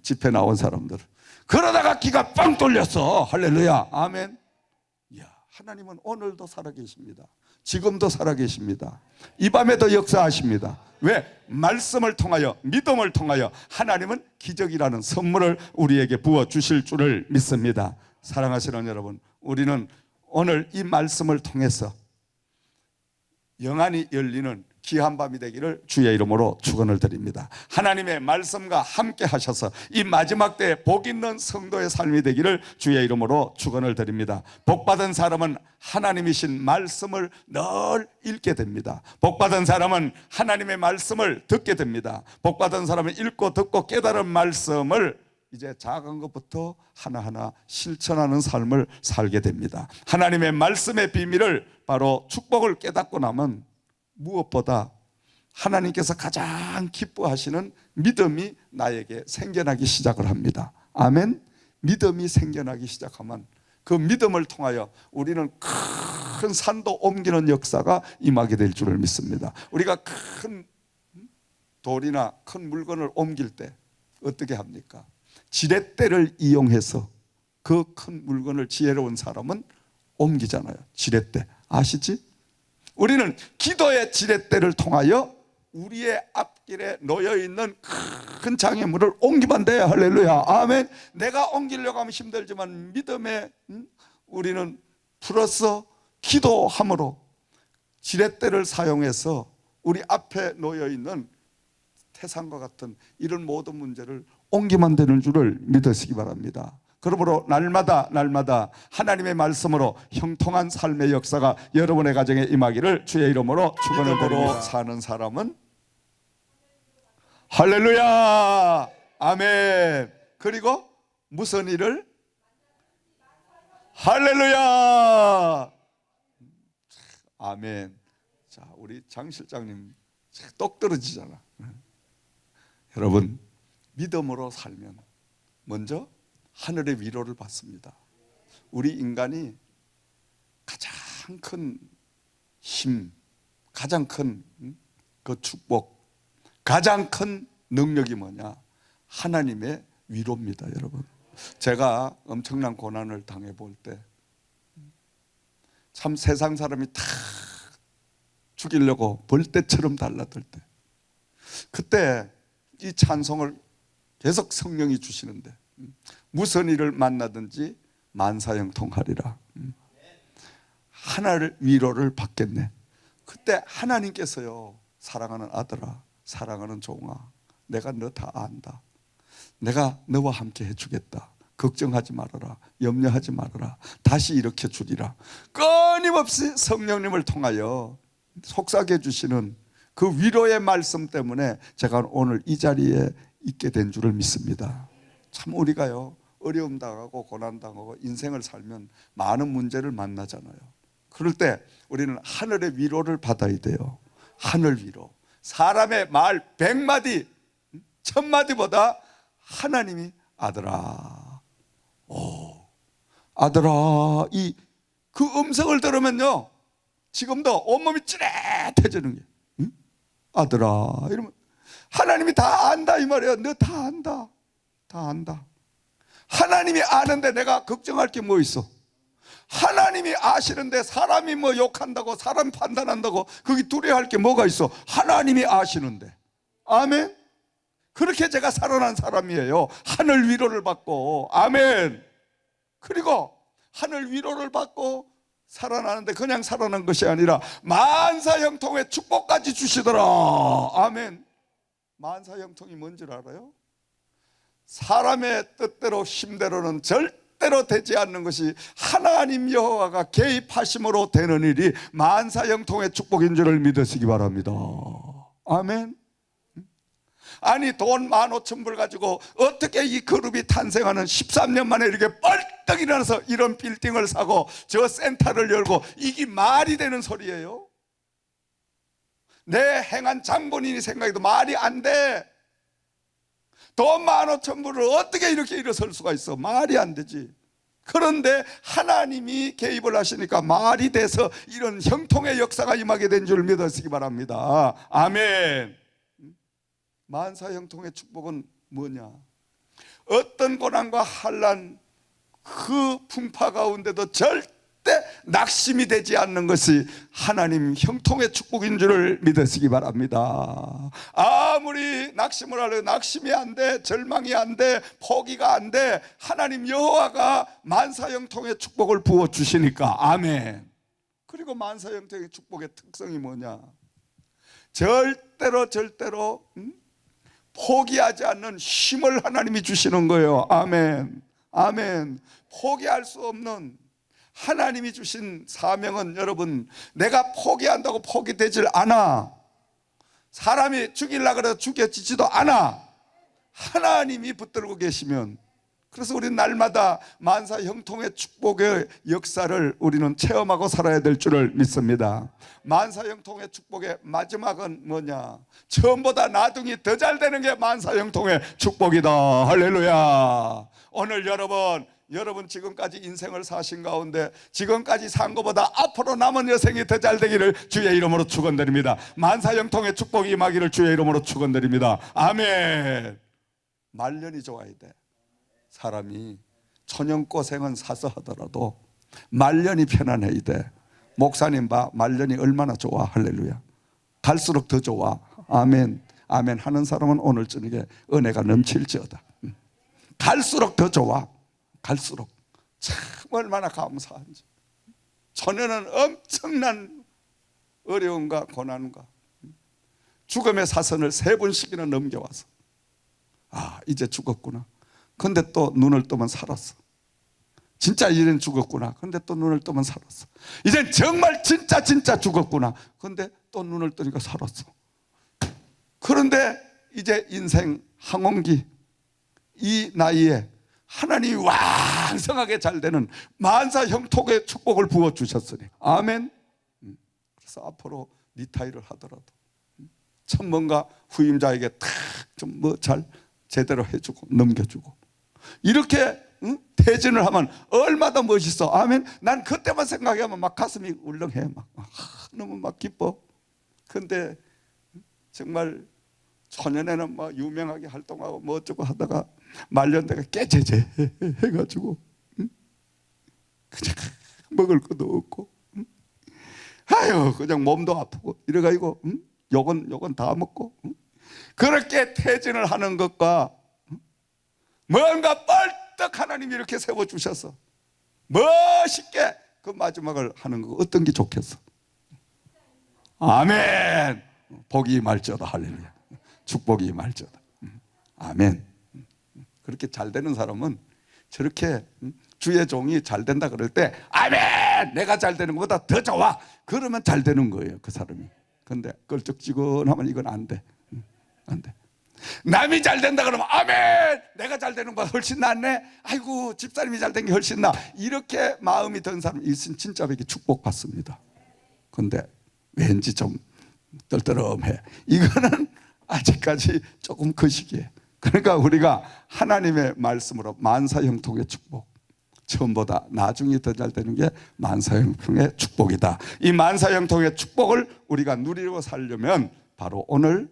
집회 나온 사람들. 그러다가 귀가 빵 뚫렸어. 할렐루야. 아멘. 이야, 하나님은 오늘도 살아계십니다. 지금도 살아계십니다. 이 밤에도 역사하십니다. 왜? 말씀을 통하여, 믿음을 통하여 하나님은 기적이라는 선물을 우리에게 부어주실 줄을 믿습니다. 사랑하시는 여러분, 우리는 오늘 이 말씀을 통해서 영안이 열리는 귀한 밤이 되기를 주의 이름으로 축원을 드립니다. 하나님의 말씀과 함께 하셔서 이 마지막 때에 복 있는 성도의 삶이 되기를 주의 이름으로 축원을 드립니다. 복받은 사람은 하나님이신 말씀을 늘 읽게 됩니다. 복받은 사람은 하나님의 말씀을 듣게 됩니다. 복받은 사람은 읽고 듣고 깨달은 말씀을 이제 작은 것부터 하나하나 실천하는 삶을 살게 됩니다. 하나님의 말씀의 비밀을, 바로 축복을 깨닫고 나면 무엇보다 하나님께서 가장 기뻐하시는 믿음이 나에게 생겨나기 시작을 합니다. 아멘. 믿음이 생겨나기 시작하면 그 믿음을 통하여 우리는 큰 산도 옮기는 역사가 임하게 될 줄을 믿습니다. 우리가 큰 돌이나 큰 물건을 옮길 때 어떻게 합니까? 지렛대를 이용해서 그 큰 물건을 지혜로운 사람은 옮기잖아요. 지렛대 아시지? 우리는 기도의 지렛대를 통하여 우리의 앞길에 놓여있는 큰 장애물을 옮기면 돼. 할렐루야 아멘. 내가 옮기려고 하면 힘들지만 믿음에 우리는 플러스 기도함으로 지렛대를 사용해서 우리 앞에 놓여있는 태산과 같은 이런 모든 문제를 옮기면 되는 줄을 믿으시기 바랍니다. 그러므로 날마다 하나님의 말씀으로 형통한 삶의 역사가 여러분의 가정에 임하기를 주의 이름으로 축원드립니다. 사는 사람은 할렐루야 아멘. 그리고 무슨 일을 할렐루야 아멘. 자, 우리 장 실장님 똑 떨어지잖아. 여러분 믿음으로 살면 먼저 하늘의 위로를 받습니다. 우리 인간이 가장 큰 힘, 가장 큰 그 축복, 가장 큰 능력이 뭐냐? 하나님의 위로입니다. 여러분, 제가 엄청난 고난을 당해 볼 때 참 세상 사람이 다 죽이려고 벌떼처럼 달라들 때, 그때 이 찬송을 계속 성령이 주시는데 무슨 일을 만나든지 만사형통하리라. 하나를 위로를 받겠네. 그때 하나님께서요, 사랑하는 아들아, 사랑하는 종아, 내가 너 다 안다. 내가 너와 함께 해주겠다. 걱정하지 말아라. 염려하지 말아라. 다시 일으켜 주리라. 끊임없이 성령님을 통하여 속삭여 주시는 그 위로의 말씀 때문에 제가 오늘 이 자리에 있게 된 줄을 믿습니다. 참 우리가요, 어려움 당하고 고난 당하고 인생을 살면 많은 문제를 만나잖아요. 그럴 때 우리는 하늘의 위로를 받아야 돼요. 하늘 위로. 사람의 말 100마디 1000마디보다 하나님이 아들아, 아들아, 이 그 음성을 들으면요 지금도 온몸이 찌릿해지는 게, 응? 아들아 이러면 하나님이 다 안다 이 말이에요. 너 다 안다, 다 안다. 하나님이 아는데 내가 걱정할 게 뭐 있어? 하나님이 아시는데 사람이 뭐 욕한다고, 사람 판단한다고 거기 두려워할 게 뭐가 있어? 하나님이 아시는데. 아멘. 그렇게 제가 살아난 사람이에요. 하늘 위로를 받고. 아멘. 그리고 하늘 위로를 받고 살아나는데 그냥 살아난 것이 아니라 만사형통의 축복까지 주시더라. 아멘. 만사형통이 뭔지 알아요? 사람의 뜻대로 힘대로는 절대로 되지 않는 것이 하나님 여호와가 개입하심으로 되는 일이 만사형통의 축복인 줄을 믿으시기 바랍니다. 아멘. 아니 돈 15,000불 가지고 어떻게 이 그룹이 탄생하는 13년 만에 이렇게 뻘떡 일어나서 이런 빌딩을 사고 저 센터를 열고, 이게 말이 되는 소리예요? 내 행한 장본인이 생각해도 말이 안 돼. 돈 15,000불을 어떻게 이렇게 일어설 수가 있어? 말이 안 되지. 그런데 하나님이 개입을 하시니까 말이 돼서 이런 형통의 역사가 임하게 된 줄 믿으시기 바랍니다. 아멘. 만사형통의 축복은 뭐냐? 어떤 고난과 환난 그 풍파 가운데도 절대 낙심이 되지 않는 것이 하나님 형통의 축복인 줄을 믿으시기 바랍니다. 아무리 낙심을 하려 낙심이 안 돼, 절망이 안 돼, 포기가 안 돼, 하나님 여호와가 만사형통의 축복을 부어주시니까. 아멘. 그리고 만사형통의 축복의 특성이 뭐냐? 절대로 포기하지 않는 힘을 하나님이 주시는 거예요. 아멘. 아멘. 포기할 수 없는 하나님이 주신 사명은, 여러분, 내가 포기한다고 포기되질 않아. 사람이 죽이려고 해도 죽여지지도 않아. 하나님이 붙들고 계시면. 그래서 우리는 날마다 만사형통의 축복의 역사를 우리는 체험하고 살아야 될 줄을 믿습니다. 만사형통의 축복의 마지막은 뭐냐? 처음보다 나중이 더 잘 되는 게 만사형통의 축복이다. 할렐루야. 오늘 여러분 여러분 지금까지 인생을 사신 가운데 지금까지 산 것보다 앞으로 남은 여생이 더 잘 되기를 주의 이름으로 축원드립니다. 만사형통의 축복이 임하기를 주의 이름으로 축원드립니다. 아멘. 말년이 좋아야 돼. 사람이 천연고생은 사서 하더라도 말년이 편안해야 돼. 목사님 봐, 말년이 얼마나 좋아. 할렐루야. 갈수록 더 좋아. 아멘. 아멘 하는 사람은 오늘 저녁에 은혜가 넘칠지어다. 갈수록 더 좋아. 갈수록 참 얼마나 감사한지. 전에는 엄청난 어려움과 고난과 죽음의 사선을 3번씩이나 넘겨와서 이제 죽었구나. 근데 또 눈을 뜨면 살았어. 진짜 이젠 죽었구나. 근데 또 눈을 뜨면 살았어. 이젠 정말 진짜 죽었구나. 근데 또 눈을 뜨니까 살았어. 그런데 이제 인생 항원기 이 나이에 하나님이 왕성하게 잘 되는 만사형통의 축복을 부어주셨으니 아멘. 그래서 앞으로 리타이를 하더라도 참 뭔가 후임자에게 탁 좀 뭐 잘 제대로 해주고 넘겨주고 이렇게 퇴진을 하면 얼마나 멋있어. 아멘. 난 그때만 생각하면 막 가슴이 울렁해. 막 너무 막 기뻐. 근데 정말 초년에는 막 유명하게 활동하고 뭐 어쩌고 하다가 말년대가 깨제제 해가지고 그냥 먹을 것도 없고 아유 그냥 몸도 아프고 이래가지고 요건 다 먹고 그렇게 퇴진을 하는 것과 뭔가 뻘떡 하나님이 이렇게 세워주셔서 멋있게 그 마지막을 하는 거 어떤 게 좋겠어? 아멘. 복이 임할지어다. 할렐루야. 축복이 임할지어다. 아멘. 그렇게 잘 되는 사람은 저렇게 주의 종이 잘 된다 그럴 때 아멘. 내가 잘 되는 것보다 더 좋아. 그러면 잘 되는 거예요 그 사람이. 근데 껄쩍지근하면 이건 안 돼. 안 돼. 남이 잘 된다 그러면 아멘. 내가 잘 되는 것보다 훨씬 낫네. 아이고 집사님이 잘 된 게 훨씬 나. 이렇게 마음이 든 사람 있으면 진짜 이렇게 축복받습니다. 근데 왠지 좀 떨떠름해. 이거는 아직까지 조금 거시기해. 그러니까 우리가 하나님의 말씀으로 만사형통의 축복, 처음보다 나중에 더 잘 되는 게 만사형통의 축복이다. 이 만사형통의 축복을 우리가 누리고 살려면 바로 오늘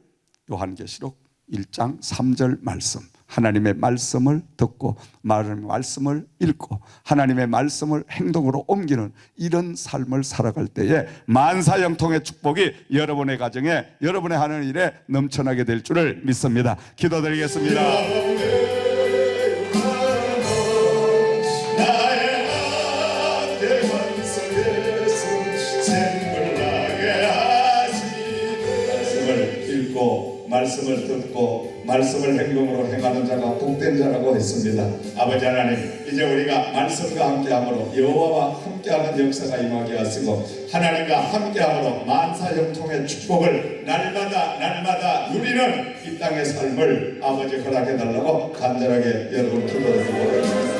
요한계시록 1장 3절 말씀, 하나님의 말씀을 듣고 하나님의 말씀을 읽고 하나님의 말씀을 행동으로 옮기는 이런 삶을 살아갈 때에 만사형통의 축복이 여러분의 가정에 여러분의 하는 일에 넘쳐나게 될 줄을 믿습니다. 기도드리겠습니다. 말씀을 듣고 말씀을 행동으로 행하는 자가 복된 자라고 했습니다. 아버지 하나님, 이제 우리가 말씀과 함께함으로 여호와와 함께하는 역사가 임하게 하시고 하나님과 함께함으로 만사형통의 축복을 날마다 누리는 이 땅의 삶을 아버지 허락해달라고 간절하게 여러분 기도드립니다.